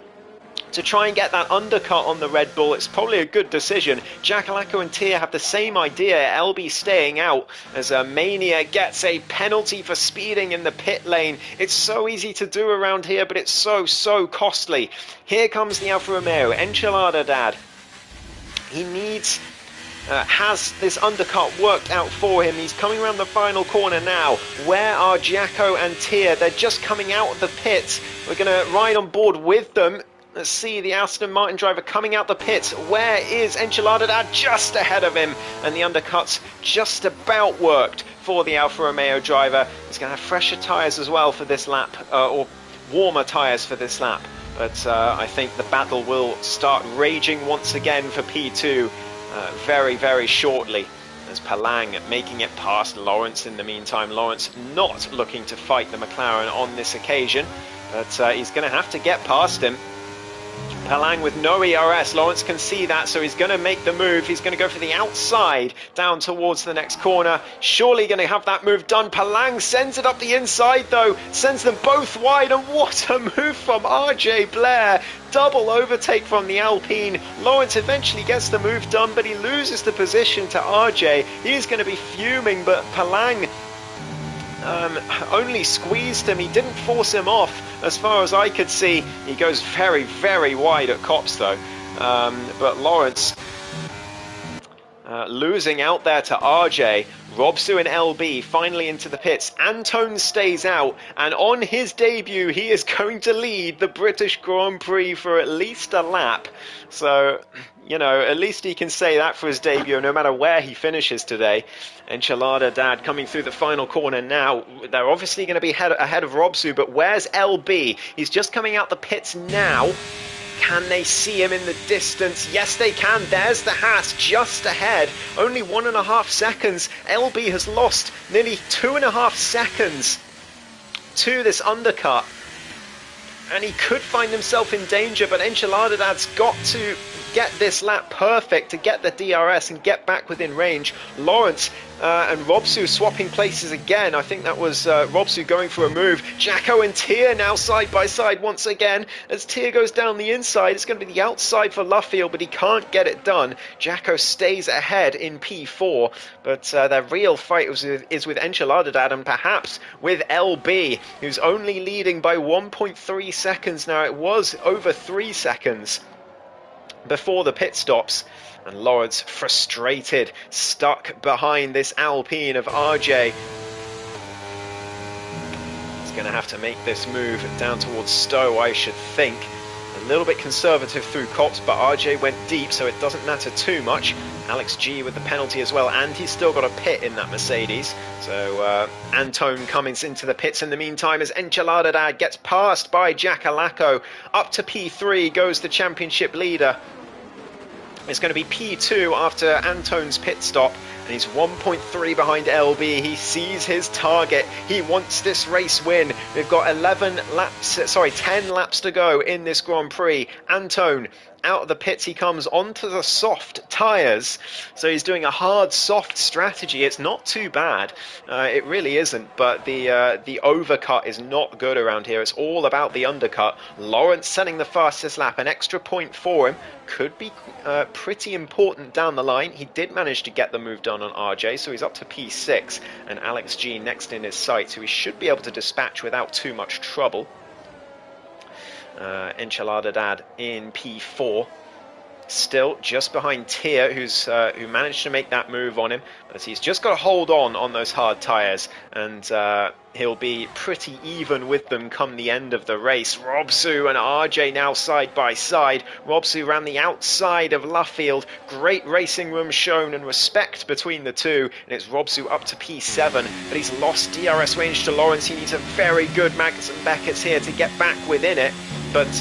to try and get that undercut on the Red Bull. It's probably a good decision. Jackalacco and Tier have the same idea, LB staying out, as Mania gets a penalty for speeding in the pit lane. It's so easy to do around here, but it's so costly. Here comes the Alfa Romeo. Enchiladad. He has this undercut worked out for him. He's coming around the final corner now. Where are Jacko and Tier? They're just coming out of the pits. We're going to ride on board with them. Let's see the Aston Martin driver coming out the pits. Where is Enchiladad? Just ahead of him. And the undercut's just about worked for the Alfa Romeo driver. He's going to have fresher tyres as well for this lap, or warmer tyres for this lap. But I think the battle will start raging once again for P2 very shortly. As Palang making it past Lawrence in the meantime. Lawrence not looking to fight the McLaren on this occasion. But he's going to have to get past him. Palang with no ERS. Lawrence can see that, so he's going to make the move. He's going to go for the outside down towards the next corner. Surely going to have that move done. Palang sends it up the inside though, sends them both wide, and what a move from RJ Blair. Double overtake from the Alpine. Lawrence eventually gets the move done, but he loses the position to RJ. He's going to be fuming, but Palang only squeezed him. He didn't force him off as far as I could see. He goes very wide at Copse though. But Lawrence losing out there to RJ. Robsu and LB finally into the pits. Antone stays out, and on his debut he is going to lead the British Grand Prix for at least a lap. So, you know, at least he can say that for his debut, no matter where he finishes today. Enchiladad coming through the final corner now. They're obviously going to be ahead of Robsu, but where's LB? He's just coming out the pits now. Can they see him in the distance? Yes, they can. There's the Haas just ahead. Only 1.5 seconds. LB has lost nearly 2.5 seconds to this undercut. And he could find himself in danger, but Enchiladad's got to get this lap perfect to get the DRS and get back within range. Lawrence and Robsu swapping places again. I think that was Robsu going for a move. Jacko and Tier now side by side once again. As Tier goes down the inside, it's going to be the outside for Luffield, but he can't get it done. Jacko stays ahead in P4, but their real fight is with Enchiladad and perhaps with LB, who's only leading by 1.3 seconds now. It was over 3 seconds. before the pit stops. And Lawrence, frustrated, stuck behind this Alpine of RJ. He's going to have to make this move down towards Stowe, I should think. A little bit conservative through Copse, but RJ went deep, so it doesn't matter too much. Alex G with the penalty as well, and he's still got a pit in that Mercedes. So Antone Cummins into the pits in the meantime as Enchiladad gets passed by Jack Alaco. Up to P3 goes the championship leader. It's going to be P2 after Antone's pit stop, and he's 1.3 behind LB. He sees his target. He wants this race win. We've got 10 laps to go in this Grand Prix. Antone out of the pits, he comes onto the soft tyres, so he's doing a hard soft strategy. It's not too bad, it really isn't, but the overcut is not good around here. It's all about the undercut. Lawrence setting the fastest lap, an extra point for him could be pretty important down the line. He did manage to get the move done on RJ, so he's up to P6, and Alex G next in his sight, so he should be able to dispatch without too much trouble. Enchiladad in P4, still just behind Tier, who managed to make that move on him, but he's just got to hold on those hard tyres, and he'll be pretty even with them come the end of the race. Robsu and RJ now side by side. Robsu ran the outside of Luffield. Great racing room shown and respect between the two, and it's Robsu up to P7, but he's lost DRS range to Lawrence. He needs a very good Magnussen Beckett's here to get back within it. But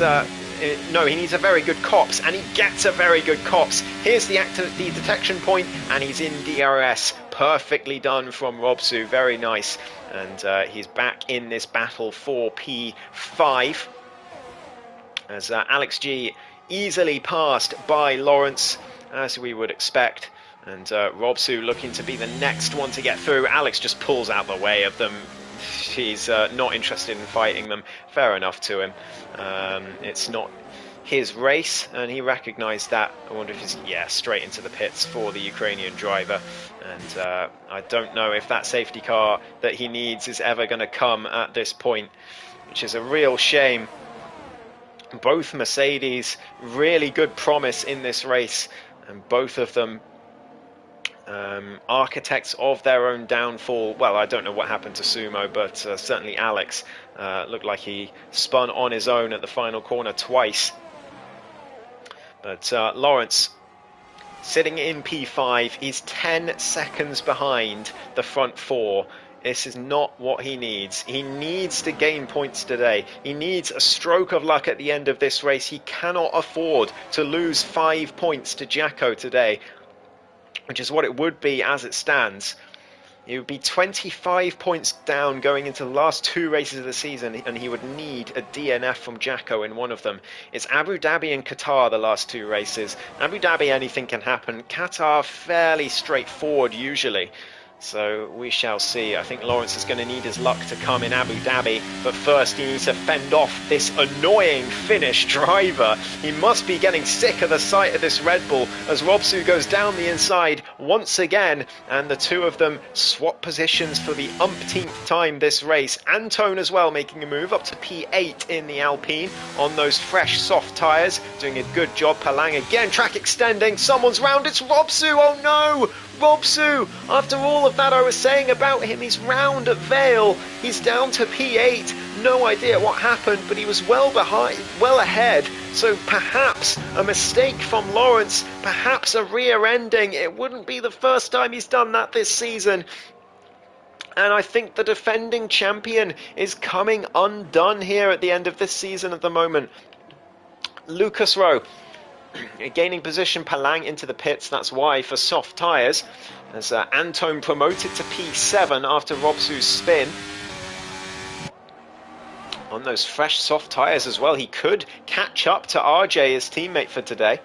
no, he needs a very good Copse, and he gets a very good Copse. Here's the detection point, and he's in DRS. Perfectly done from Robsu, very nice. And he's back in this battle for P5. As Alex G easily passed by Lawrence, as we would expect. And Robsu looking to be the next one to get through. Alex just pulls out the way of them. He's not interested in fighting them. Fair enough to him. It's not his race, and he recognised that. I wonder if he's, straight into the pits for the Ukrainian driver. And I don't know if that safety car that he needs is ever going to come at this point, which is a real shame. Both Mercedes, really good promise in this race, and both of them architects of their own downfall. Well, I don't know what happened to Sumo, but certainly Alex looked like he spun on his own at the final corner twice. But Lawrence sitting in P5, he's 10 seconds behind the front four. This is not what he needs. He needs to gain points today. He needs a stroke of luck at the end of this race. He cannot afford to lose 5 points to Jacko today, which is what it would be as it stands. He would be 25 points down going into the last 2 races of the season, and he would need a DNF from Jacko in one of them. It's Abu Dhabi and Qatar, the last 2 races. Abu Dhabi, anything can happen. Qatar, fairly straightforward usually. So we shall see. I think Lawrence is going to need his luck to come in Abu Dhabi, but first he needs to fend off this annoying Finnish driver. He must be getting sick of the sight of this Red Bull as Robsu goes down the inside once again, and the two of them swap positions for the umpteenth time this race. Antone as well making a move up to P8 in the Alpine on those fresh soft tyres, doing a good job. Palang again, track extending, someone's round, it's Robsu, oh no! Robsu, after all of that I was saying about him, he's round at Vale, he's down to P8, no idea what happened, but he was well ahead, so perhaps a mistake from Lawrence, perhaps a rear ending. It wouldn't be the first time he's done that this season. And I think the defending champion is coming undone here at the end of this season at the moment. Lucas Rowe gaining position, Palang into the pits, that's why, for soft tyres, as Antone promoted to P7 after Robsu's spin. On those fresh soft tyres as well, he could catch up to RJ, his teammate for today.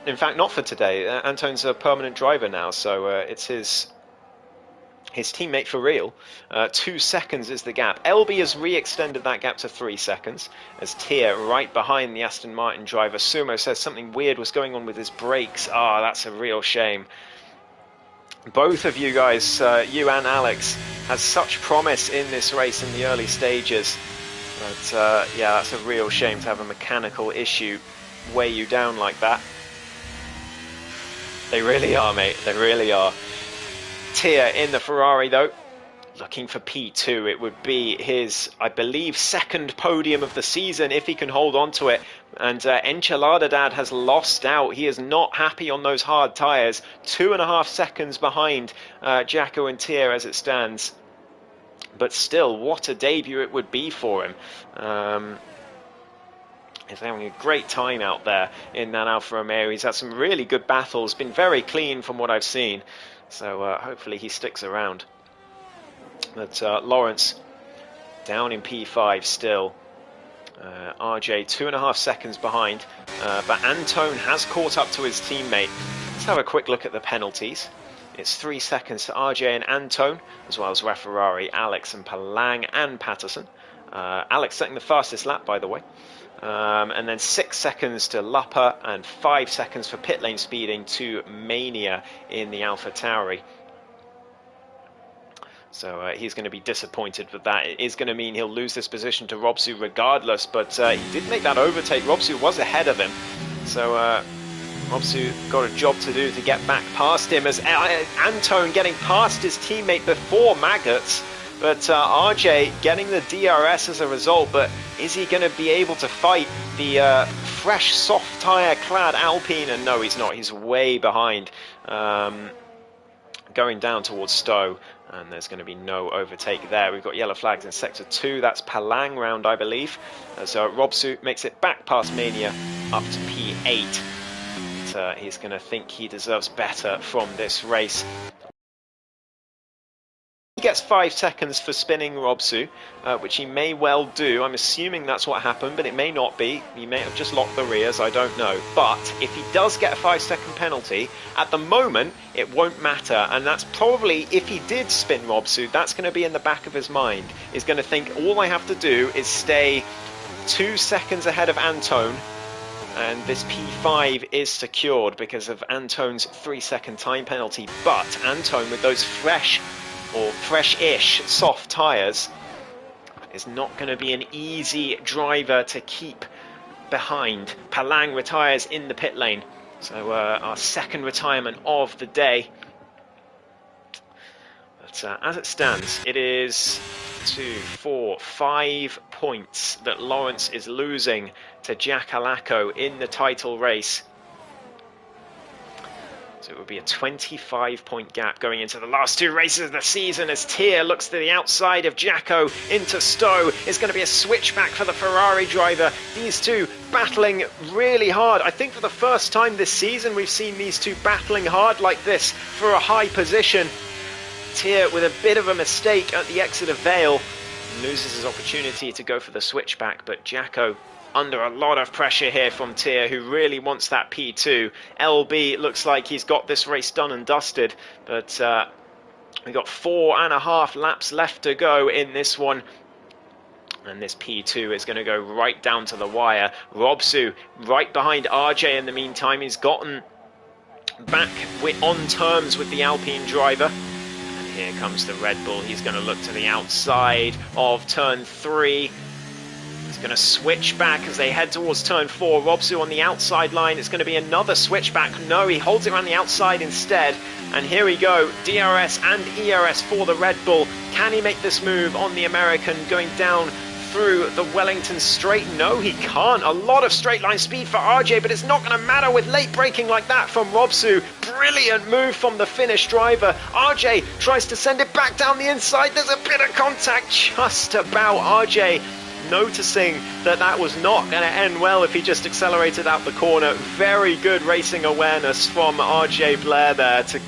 In fact, not for today. Antone's a permanent driver now, so it's his teammate for real. 2 seconds is the gap. LB has re-extended that gap to 3 seconds as Tier right behind the Aston Martin driver. Sumo says something weird was going on with his brakes. That's a real shame. Both of you guys, you and Alex, had such promise in this race in the early stages. But yeah, that's a real shame to have a mechanical issue weigh you down like that. They really are, mate. They really are. Tia in the Ferrari, though, looking for P2. It would be his, I believe, second podium of the season if he can hold on to it. And Enchilada Dad has lost out. He is not happy on those hard tyres. 2.5 seconds behind Jacko and Tia as it stands. But still, what a debut it would be for him. He's having a great time out there in that Alfa Romeo. He's had some really good battles, been very clean from what I've seen. So hopefully he sticks around. But Lawrence down in P5 still. RJ 2.5 seconds behind. But Antone has caught up to his teammate. Let's have a quick look at the penalties. It's 3 seconds to RJ and Antone, as well as Ferrari, Alex and Palang and Patterson. Alex setting the fastest lap, by the way. And then 6 seconds to Lupper and 5 seconds for pit lane speeding to Mania in the Alpha Tauri. So he's going to be disappointed with that. It is going to mean he'll lose this position to Robsu regardless, but he did make that overtake. Robsu was ahead of him. So Robsu got a job to do to get back past him, as Antone getting past his teammate before Maggots. But RJ getting the DRS as a result, but is he going to be able to fight the fresh soft tyre clad Alpine? And no, he's not. He's way behind, going down towards Stowe, and there's going to be no overtake there. We've got yellow flags in sector 2. That's Palang round, I believe. So Robsu makes it back past Mania up to P8. But, he's going to think he deserves better from this race. He gets 5 seconds for spinning Robsu, which he may well do. I'm assuming that's what happened, but it may not be. He may have just locked the rears, I don't know. But if he does get a 5-second penalty, at the moment, it won't matter. And that's probably, if he did spin Robsu, that's going to be in the back of his mind. He's going to think, all I have to do is stay 2 seconds ahead of Antone, and this P5 is secured because of Antone's 3-second time penalty. But Antone, with those fresh-ish soft tyres, is not going to be an easy driver to keep behind. Palang retires in the pit lane, so our second retirement of the day. But as it stands, it is 2, 4, 5 points that Lawrence is losing to Jack Alaco in the title race. So it would be a 25-point gap going into the last 2 races of the season, as Tia looks to the outside of Jacko into Stowe. It's going to be a switchback for the Ferrari driver. These two battling really hard. I think for the first time this season we've seen these two battling hard like this for a high position. Tia with a bit of a mistake at the exit of Vale loses his opportunity to go for the switchback, but Jacko under a lot of pressure here from Tia, who really wants that P2. LB looks like he's got this race done and dusted, but we've got 4.5 laps left to go in this one. And this P2 is going to go right down to the wire. Robsu right behind RJ in the meantime. He's gotten back on terms with the Alpine driver. And here comes the Red Bull. He's going to look to the outside of turn 3. He's going to switch back as they head towards turn 4. Robsu on the outside line. It's going to be another switchback. No, he holds it around the outside instead. And here we go. DRS and ERS for the Red Bull. Can he make this move on the American going down through the Wellington straight? No, he can't. A lot of straight line speed for RJ, but it's not going to matter with late braking like that from Robsu. Brilliant move from the Finnish driver. RJ tries to send it back down the inside. There's a bit of contact just about. RJ noticing that that was not going to end well if he just accelerated out the corner. Very good racing awareness from RJ Blair there to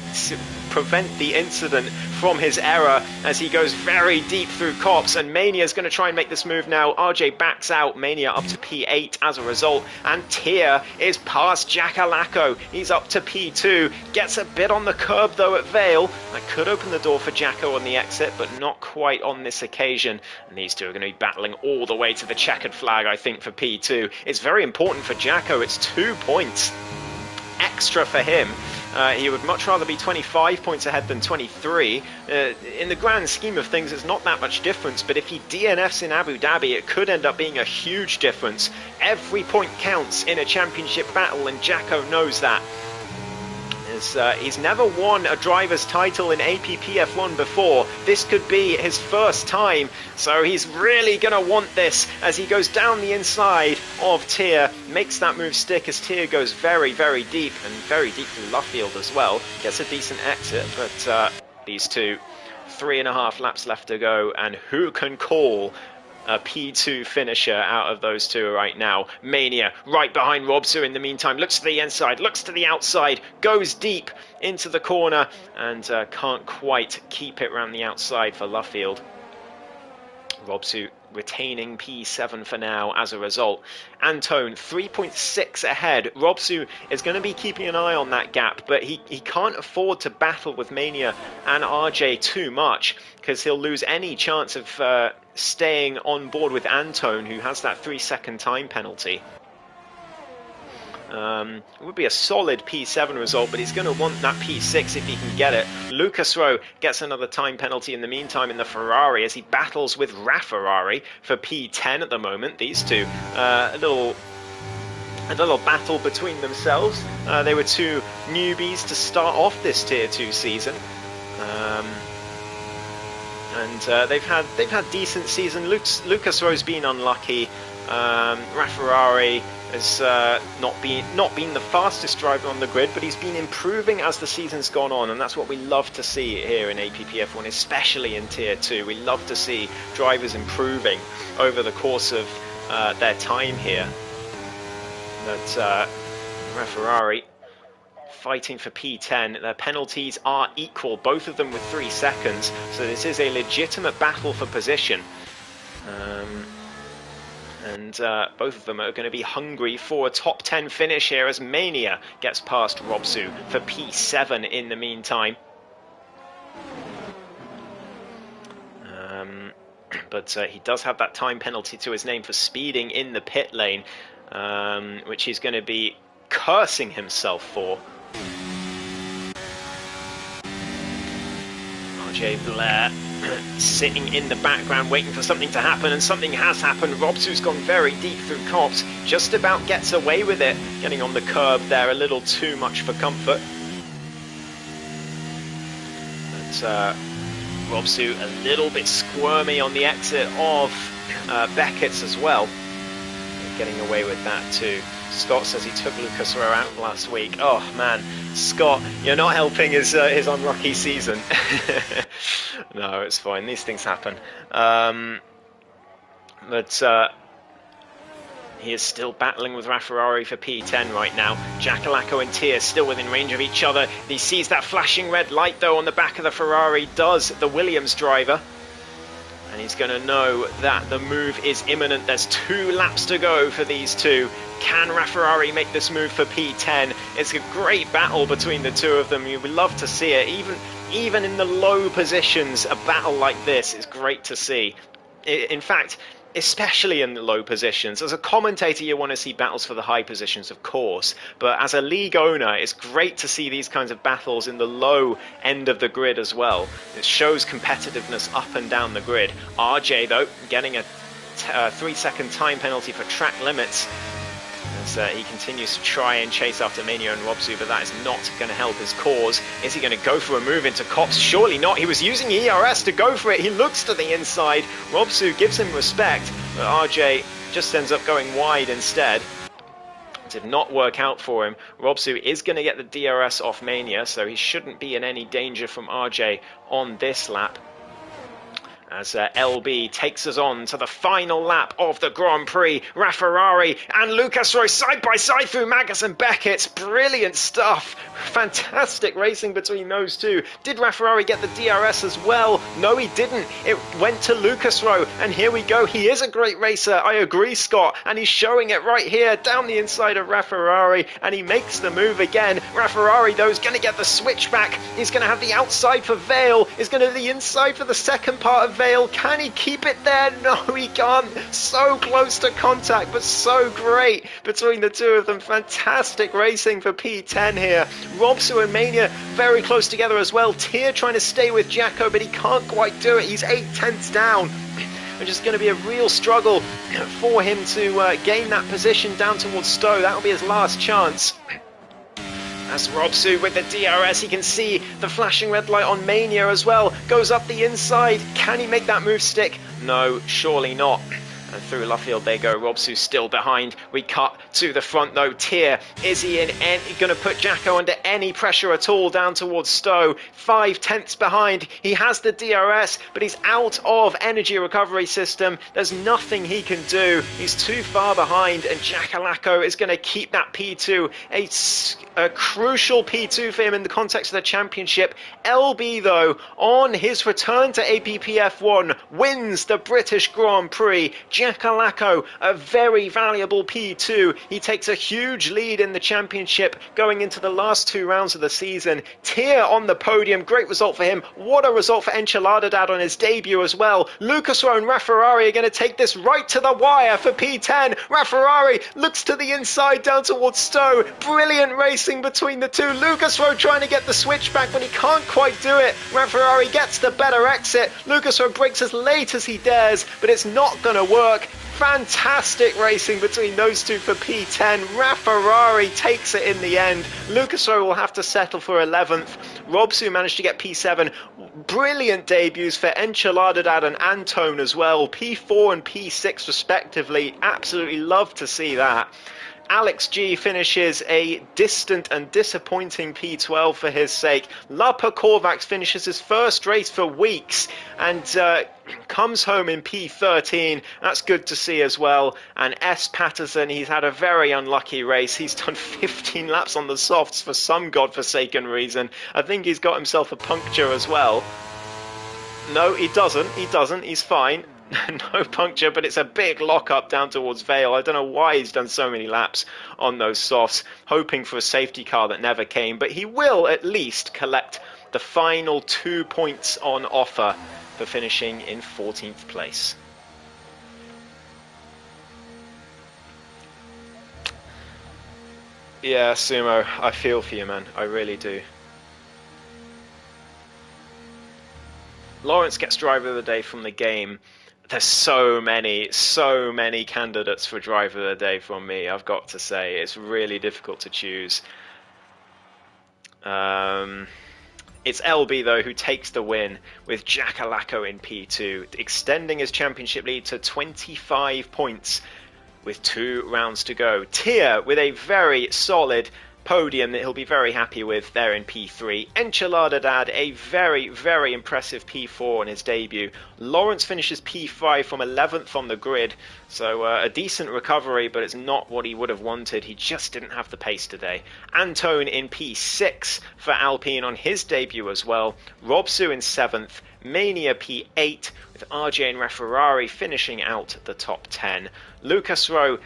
prevent the incident from his error as he goes very deep through Copse, and Mania is going to try and make this move now. RJ backs out, Mania up to P8 as a result, and Tia is past Jack Alaco. He's up to P2, gets a bit on the curb though at Vale. That could open the door for Jacko on the exit, but not quite on this occasion. And these two are going to be battling all the way to the checkered flag, I think, for P2. It's very important for Jacko. It's 2 points extra for him. He would much rather be 25 points ahead than 23. In the grand scheme of things, it's not that much difference, but if he DNFs in Abu Dhabi, it could end up being a huge difference. Every point counts in a championship battle, and Jacko knows that. He's never won a driver's title in APPF1 before. This could be his first time, so he's really going to want this as he goes down the inside of Tier, makes that move stick as Tier goes very, very deep, and very deep to Luffield as well. Gets a decent exit, but these two, 3.5 laps left to go, and who can call a P2 finisher out of those two right now? Mania right behind Robsu in the meantime, looks to the inside, looks to the outside, goes deep into the corner, and can't quite keep it around the outside for Luffield. Robsu retaining P7 for now as a result. Antone 3.6 ahead. Robsu is going to be keeping an eye on that gap, but he can't afford to battle with Mania and RJ too much, because he'll lose any chance of staying on board with Antone, who has that 3-second time penalty. It would be a solid P7 result, but he's going to want that P6 if he can get it. Lucas Rowe gets another time penalty in the meantime in the Ferrari as he battles with Ferrari for P10 at the moment. These two, a little battle between themselves. They were two newbies to start off this Tier 2 season. And they've had decent season. Lucas Rowe's been unlucky. Ferrari has not been the fastest driver on the grid, but he's been improving as the season's gone on, and that's what we love to see here in APPF1, especially in Tier 2. We love to see drivers improving over the course of their time here. But Ferrari fighting for P10. Their penalties are equal, both of them with 3 seconds, so this is a legitimate battle for position. And both of them are going to be hungry for a top 10 finish here as Mania gets past Robsu for P7 in the meantime. But he does have that time penalty to his name for speeding in the pit lane, which he's going to be cursing himself for. RJ Blair sitting in the background waiting for something to happen, and something has happened. Robsu's gone very deep through Copse, just about gets away with it, getting on the curb there a little too much for comfort. But Robsu a little bit squirmy on the exit of Beckett's as well, getting away with that too. Scott says he took Lucas Rowe out last week. Oh man, Scott, you're not helping his unlucky season. No, it's fine. These things happen. But he is still battling with Ferrari for P10 right now. Jackalacco and Tier still within range of each other. He sees that flashing red light though on the back of the Ferrari, does the Williams driver. And he's going to know that the move is imminent. There's 2 laps to go for these two. Can Ferrari make this move for P10? It's a great battle between the two of them. You would love to see it. Even in the low positions, a battle like this is great to see. In fact, especially in the low positions. As a commentator, you want to see battles for the high positions, of course. But as a league owner, it's great to see these kinds of battles in the low end of the grid as well. It shows competitiveness up and down the grid. RJ, though, getting a 3-second time penalty for track limits. As he continues to try and chase after Mania and Robsu, but that is not going to help his cause. Is he going to go for a move into Copse? Surely not. He was using ERS to go for it. He looks to the inside. Robsu gives him respect, but RJ just ends up going wide instead. Did not work out for him. Robsu is going to get the DRS off Mania, so he shouldn't be in any danger from RJ on this lap. As LB takes us on to the final lap of the Grand Prix. Ferrari and Lucas Rowe side by side through Magus and Beckett. Brilliant stuff. Fantastic racing between those two. Did Ferrari get the DRS as well? No, he didn't. It went to Lucas Rowe, and here we go. He is a great racer. I agree, Scott, and he's showing it right here down the inside of Ferrari, and he makes the move again. Ferrari, though, is going to get the switchback. He's going to have the outside for Vale. He's going to have the inside for the second part of Vale. Vale. Can he keep it there? No, he can't. So close to contact, but so great between the two of them. Fantastic racing for P10 here. Robsu and Mania very close together as well. Tier trying to stay with Jacko, but he can't quite do it. He's 8/10 down. Which is going to be a real struggle for him to gain that position down towards Stowe. That will be his last chance. As Robsu with the DRS, he can see the flashing red light on Mania as well. Goes up the inside. Can he make that move stick? No, surely not. And through Luffield they go. Robsu still behind. We cut to the front though. Tier, is he going to put Jacko under any pressure at all down towards Stowe? 5/10 behind. He has the DRS, but he's out of energy recovery system. There's nothing he can do. He's too far behind, and Jackalacko is going to keep that P2. A crucial P2 for him in the context of the championship. LB, though, on his return to APPF1, wins the British Grand Prix. Jackalacko, a very valuable P2. He takes a huge lead in the championship going into the last 2 rounds of the season. Tier on the podium, great result for him. What a result for Enchiladadad on his debut as well. Lucas Rowe and Rafferrari are going to take this right to the wire for P10. Rafferrari looks to the inside down towards Stowe. Brilliant racing between the two. Lucas Rowe trying to get the switch back, but he can't quite do it. Rafferrari gets the better exit. Lucas Rowe breaks as late as he dares, but it's not going to work. Fantastic racing between those two for P10. Rafferrari takes it in the end. Lucas Rowe will have to settle for 11th. Robsu managed to get P7. Brilliant debuts for Enchiladadad and Antone as well. P4 and P6 respectively. Absolutely love to see that. Alex G finishes a distant and disappointing P12 for his sake. Lapa Kovacs finishes his first race for weeks and comes home in P13. That's good to see as well. And S. Patterson, he's had a very unlucky race. He's done 15 laps on the softs for some godforsaken reason. I think he's got himself a puncture as well. No, he doesn't. He doesn't. He's fine. No puncture, but it's a big lock-up down towards Vale. I don't know why he's done so many laps on those softs, hoping for a safety car that never came, but he will at least collect the final 2 points on offer for finishing in 14th place. Yeah, Sumo, I feel for you, man. I really do. Lawrence gets driver of the day from the game. There's so many candidates for driver of the day from me, I've got to say. It's really difficult to choose. It's LB, though, who takes the win with Jackalacko in P2, extending his championship lead to 25 points with 2 rounds to go. Tier with a very solid podium that he'll be very happy with there in P3. Enchiladadad, a very impressive P4 on his debut. Lawrence finishes P5 from 11th on the grid, so a decent recovery, but it's not what he would have wanted. He just didn't have the pace today. Antone in P6 for Alpine on his debut as well. Robsu in 7th. Mania P8 with RJ and Rafferrari finishing out the top 10. Lucas Rowe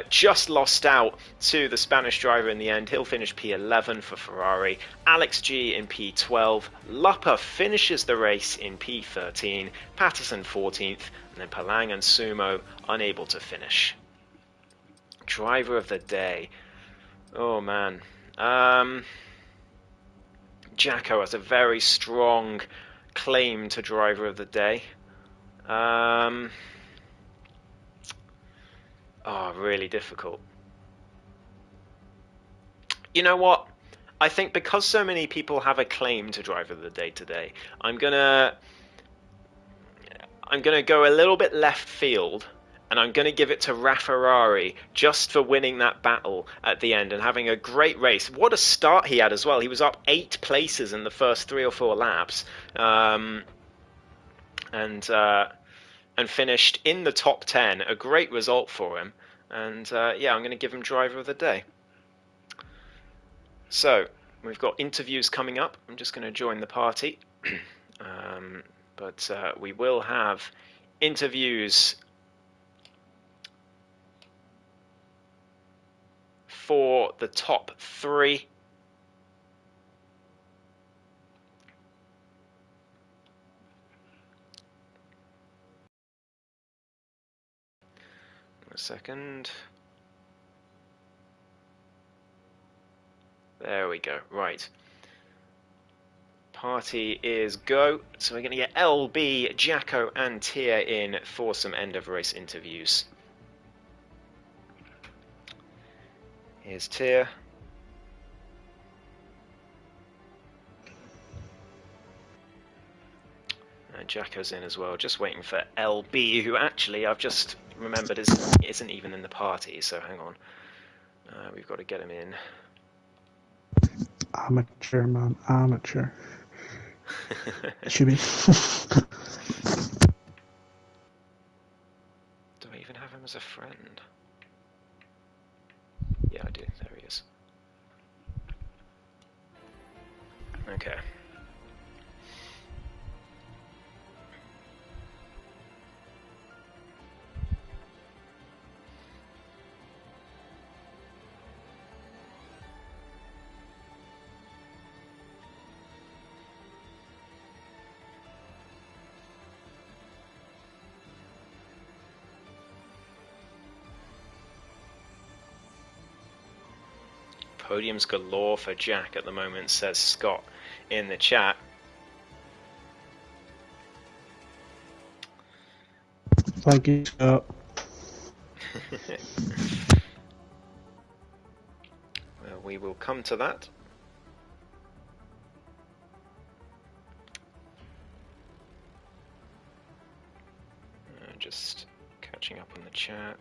just lost out to the Spanish driver in the end. He'll finish P11 for Ferrari. Alex G in P12. Luppa finishes the race in P13. Patterson 14th. And then Palang and Sumo unable to finish. Driver of the day. Oh, man. Jacko has a very strong claim to driver of the day. Oh, really difficult. You know what? I think because so many people have a claim to driver of the day today, I'm gonna go a little bit left field, and I'm gonna give it to Rafferrari just for winning that battle at the end and having a great race. What a start he had as well. He was up 8 places in the first 3 or 4 laps, and finished in the top 10. A great result for him. And yeah, I'm going to give him driver of the day. So, we've got interviews coming up. I'm just going to join the party. But we will have interviews for the top 3. second. There we go. Right. Party is go. So we're going to get LB, Jacko, and Tia in for some end of race interviews. Here's Tia. Jacko's in as well, just waiting for LB, who actually I've just remembered isn't even in the party, so hang on. We've got to get him in. Amateur, man, amateur. Should be. Do I even have him as a friend? Yeah, I do. There he is. Okay. Podiums galore for Jack at the moment, says Scott in the chat. Thank you, Scott. Well, we will come to that. Just catching up on the chat.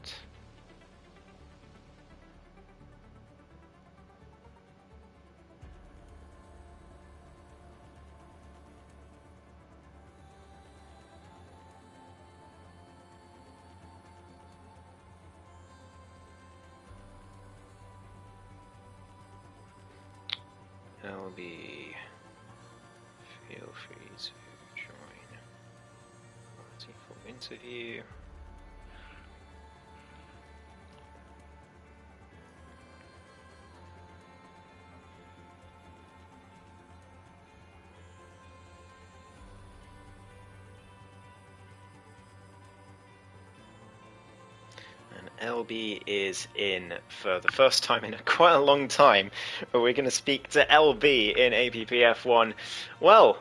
LB, feel free to join party for interview. LB is in for the first time in quite a long time. We're going to speak to LB in APPF1. Well,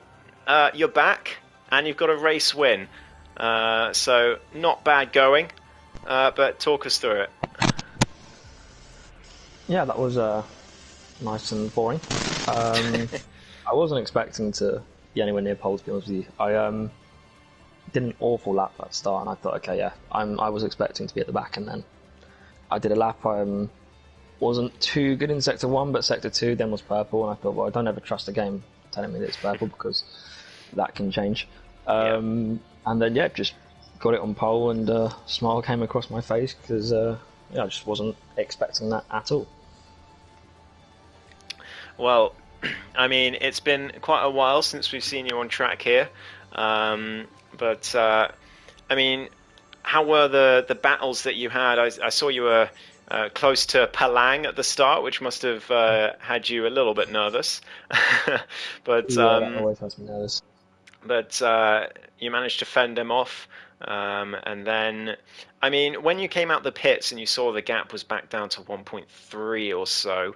you're back and you've got a race win. So not bad going, but talk us through it. Yeah, that was nice and boring. I wasn't expecting to be anywhere near pole, to be honest with you. I did an awful lap at the start, and I thought, okay, yeah, I was expecting to be at the back, and then I did a lap. Wasn't too good in sector 1, but sector 2 then was purple, and I thought, well, I don't ever trust the game telling me that it's purple because that can change. And then, yeah, just got it on pole, and a smile came across my face because I just wasn't expecting that at all. Well, I mean, it's been quite a while since we've seen you on track here. But I mean, how were the battles that you had? I saw you were close to Palang at the start, which must have had you a little bit nervous. But yeah, that always has me nervous. But you managed to fend him off. And then, I mean, when you came out the pits and you saw the gap was back down to 1.3 or so,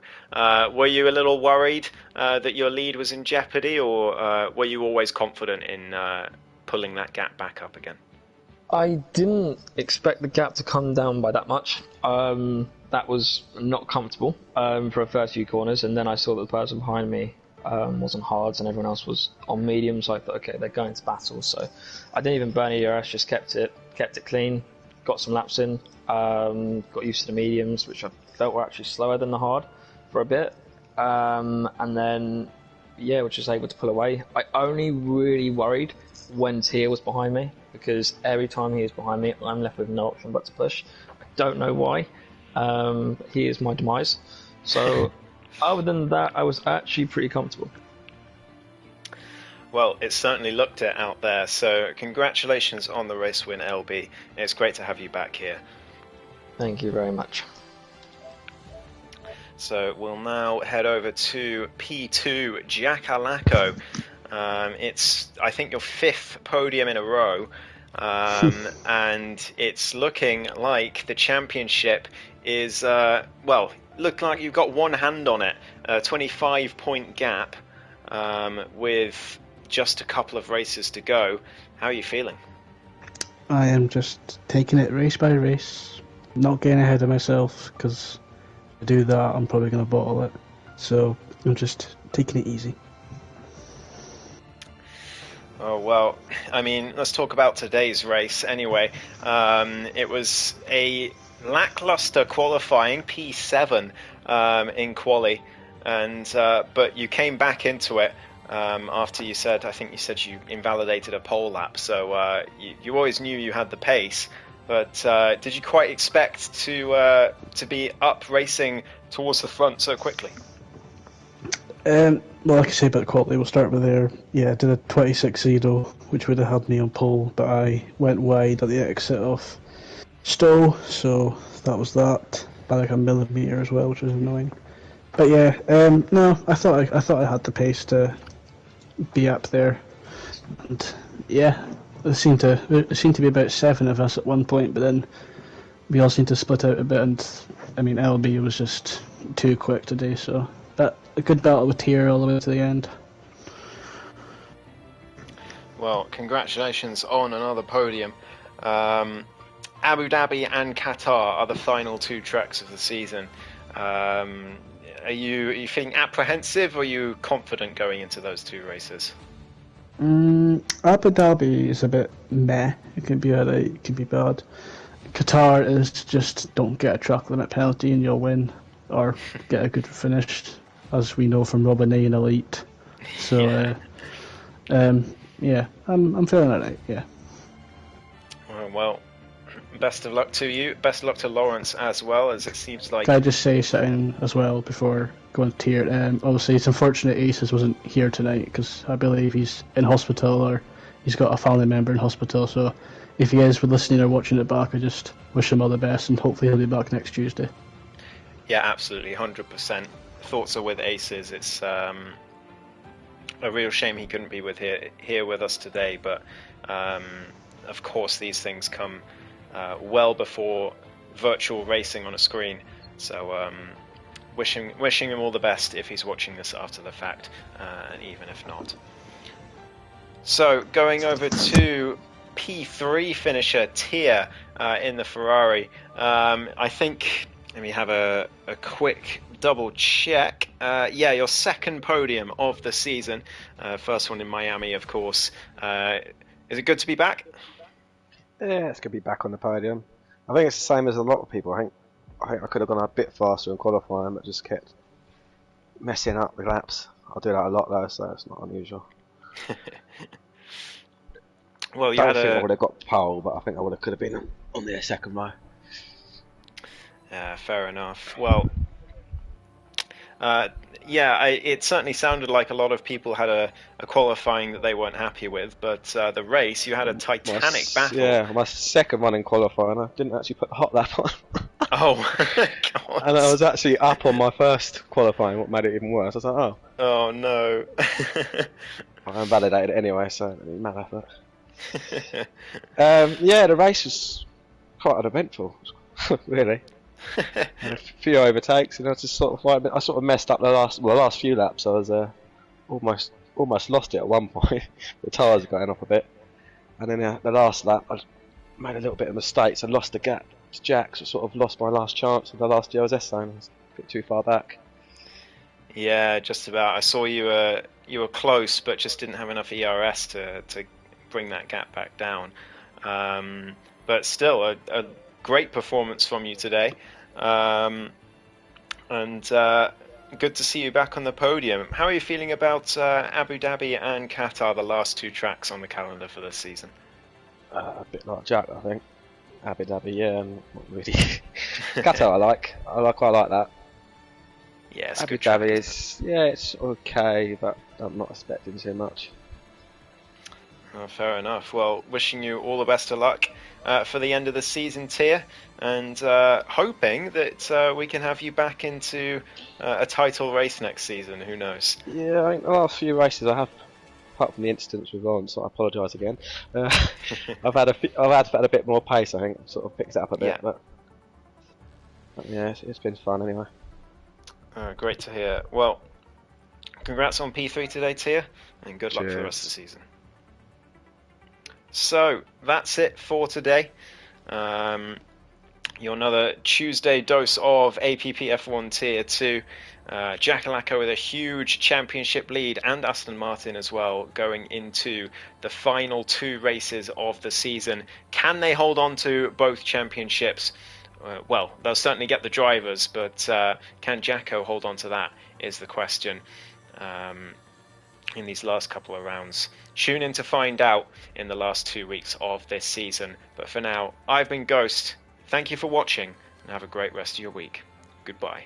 were you a little worried that your lead was in jeopardy, or were you always confident in pulling that gap back up again? I didn't expect the gap to come down by that much. That was not comfortable for the first few corners, and then I saw that the person behind me was on hards and everyone else was on medium, so I thought, okay, they're going to battle. So I didn't even burn ERS, just kept it clean, got some laps in, got used to the mediums, which I felt were actually slower than the hard for a bit, and then was just able to pull away. I only really worried when Tia was behind me, because every time he is behind me, I'm left with no option but to push. I don't know why. He is my demise. So other than that, I was actually pretty comfortable. Well, it certainly looked it out there, so congratulations on the race win, LB. It's great to have you back here. Thank you very much. So we'll now head over to P2, Jack Alaco. It's, I think, your 5th podium in a row. and it's looking like the championship is look like you've got one hand on it, a 25-point gap, with just a couple of races to go. How are you feeling? I am just taking it race by race, not getting ahead of myself, because to do that I'm probably going to bottle it. So I'm just taking it easy. Oh, well, I mean, let's talk about today's race anyway. It was a lackluster qualifying, P7 in quali, but you came back into it after I think you said you invalidated a pole lap, so you always knew you had the pace, but did you quite expect to be up racing towards the front so quickly? Well, like I say about quality, we'll start with there. Yeah, I did a 26.0, which would have had me on pole, but I went wide at the exit of Stowe, so that was that by like a millimetre as well, which was annoying. But yeah, no, I thought I had the pace to be up there, and yeah, there seemed to be about 7 of us at one point, but then we all seemed to split out a bit, and I mean LB was just too quick today, so. But a good battle with Tier all the way to the end. Well, congratulations on another podium. Abu Dhabi and Qatar are the final 2 tracks of the season. Are you feeling apprehensive, or are you confident going into those 2 races? Abu Dhabi is a bit meh. It can be alright, it can be bad. Qatar is just don't get a track limit penalty and you'll win, or get a good finish, as we know from Robin A in Elite. So, yeah, I'm feeling alright. Yeah. Well, best of luck to you. Best of luck to Lawrence as well, as it seems like. Can I just say something as well before going to Tier? Obviously, it's unfortunate Aces wasn't here tonight because I believe he's in hospital or he's got a family member in hospital. So, if he is listening or watching it back, I just wish him all the best and hopefully he'll be back next Tuesday. Yeah, absolutely, 100%. Thoughts are with Aces. It's a real shame he couldn't be here with us today, but of course these things come well before virtual racing on a screen. So wishing him all the best if he's watching this after the fact, and even if not. So going over to P3 finisher Tier in the Ferrari. I think. Let me have a quick double check. Yeah, your second podium of the season. First one in Miami, of course. Is it good to be back? Yeah, it's good to be back on the podium. I think it's the same as a lot of people. I think I could have gone a bit faster in qualifying, but just kept messing up the laps. I do that a lot though, so it's not unusual. Well, I think I would have got pole, but I think I could have been on the second row. Fair enough. Well, it certainly sounded like a lot of people had a qualifying that they weren't happy with, but the race, you had a titanic battle. Yeah, my second one in qualifying, I didn't actually put the hot lap on. Oh, God. And I was actually up on my first qualifying, what made it even worse. I was like, oh. Oh, no. I invalidated it anyway, so it didn't matter. But yeah, the race was quite uneventful, really. And a few overtakes, and I just sort of messed up the last few laps. I was almost lost it at one point. The tyres were going off a bit, and then the last lap I made a little bit of mistakes. I lost the gap to Jack, so sort of lost my last chance of the last year I was S10. I was a bit too far back. Yeah, just about. I saw you were close, but just didn't have enough ERS to bring that gap back down. But still, a great performance from you today, and good to see you back on the podium. How are you feeling about Abu Dhabi and Qatar, the last 2 tracks on the calendar for this season? A bit like Jack, I think. Abu Dhabi, yeah, not really. Qatar, I quite like that. Yeah, it's Abu good track, Dhabi it's okay, but I'm not expecting too much. Oh, fair enough. Well, wishing you all the best of luck for the end of the season, Tier, and hoping that we can have you back into a title race next season. Who knows? Yeah, I think the last few races I have apart from the incidents with Lawrence, so I apologise again. I've had a bit more pace. I think I've sort of picked it up a bit, Yeah. but yeah, it's been fun anyway. Great to hear. Well, congrats on P3 today, Tia, and good luck for the rest of the season. So that's it for today. Your another Tuesday dose of APPF1 Tier 2. Jackalacko with a huge championship lead, and Aston Martin as well, going into the final 2 races of the season. Can they hold on to both championships? Well, they'll certainly get the drivers, but can Jacko hold on to that is the question in these last couple of rounds. Tune in to find out in the last 2 weeks of this season. But for now, I've been Ghost. Thank you for watching, and have a great rest of your week. Goodbye.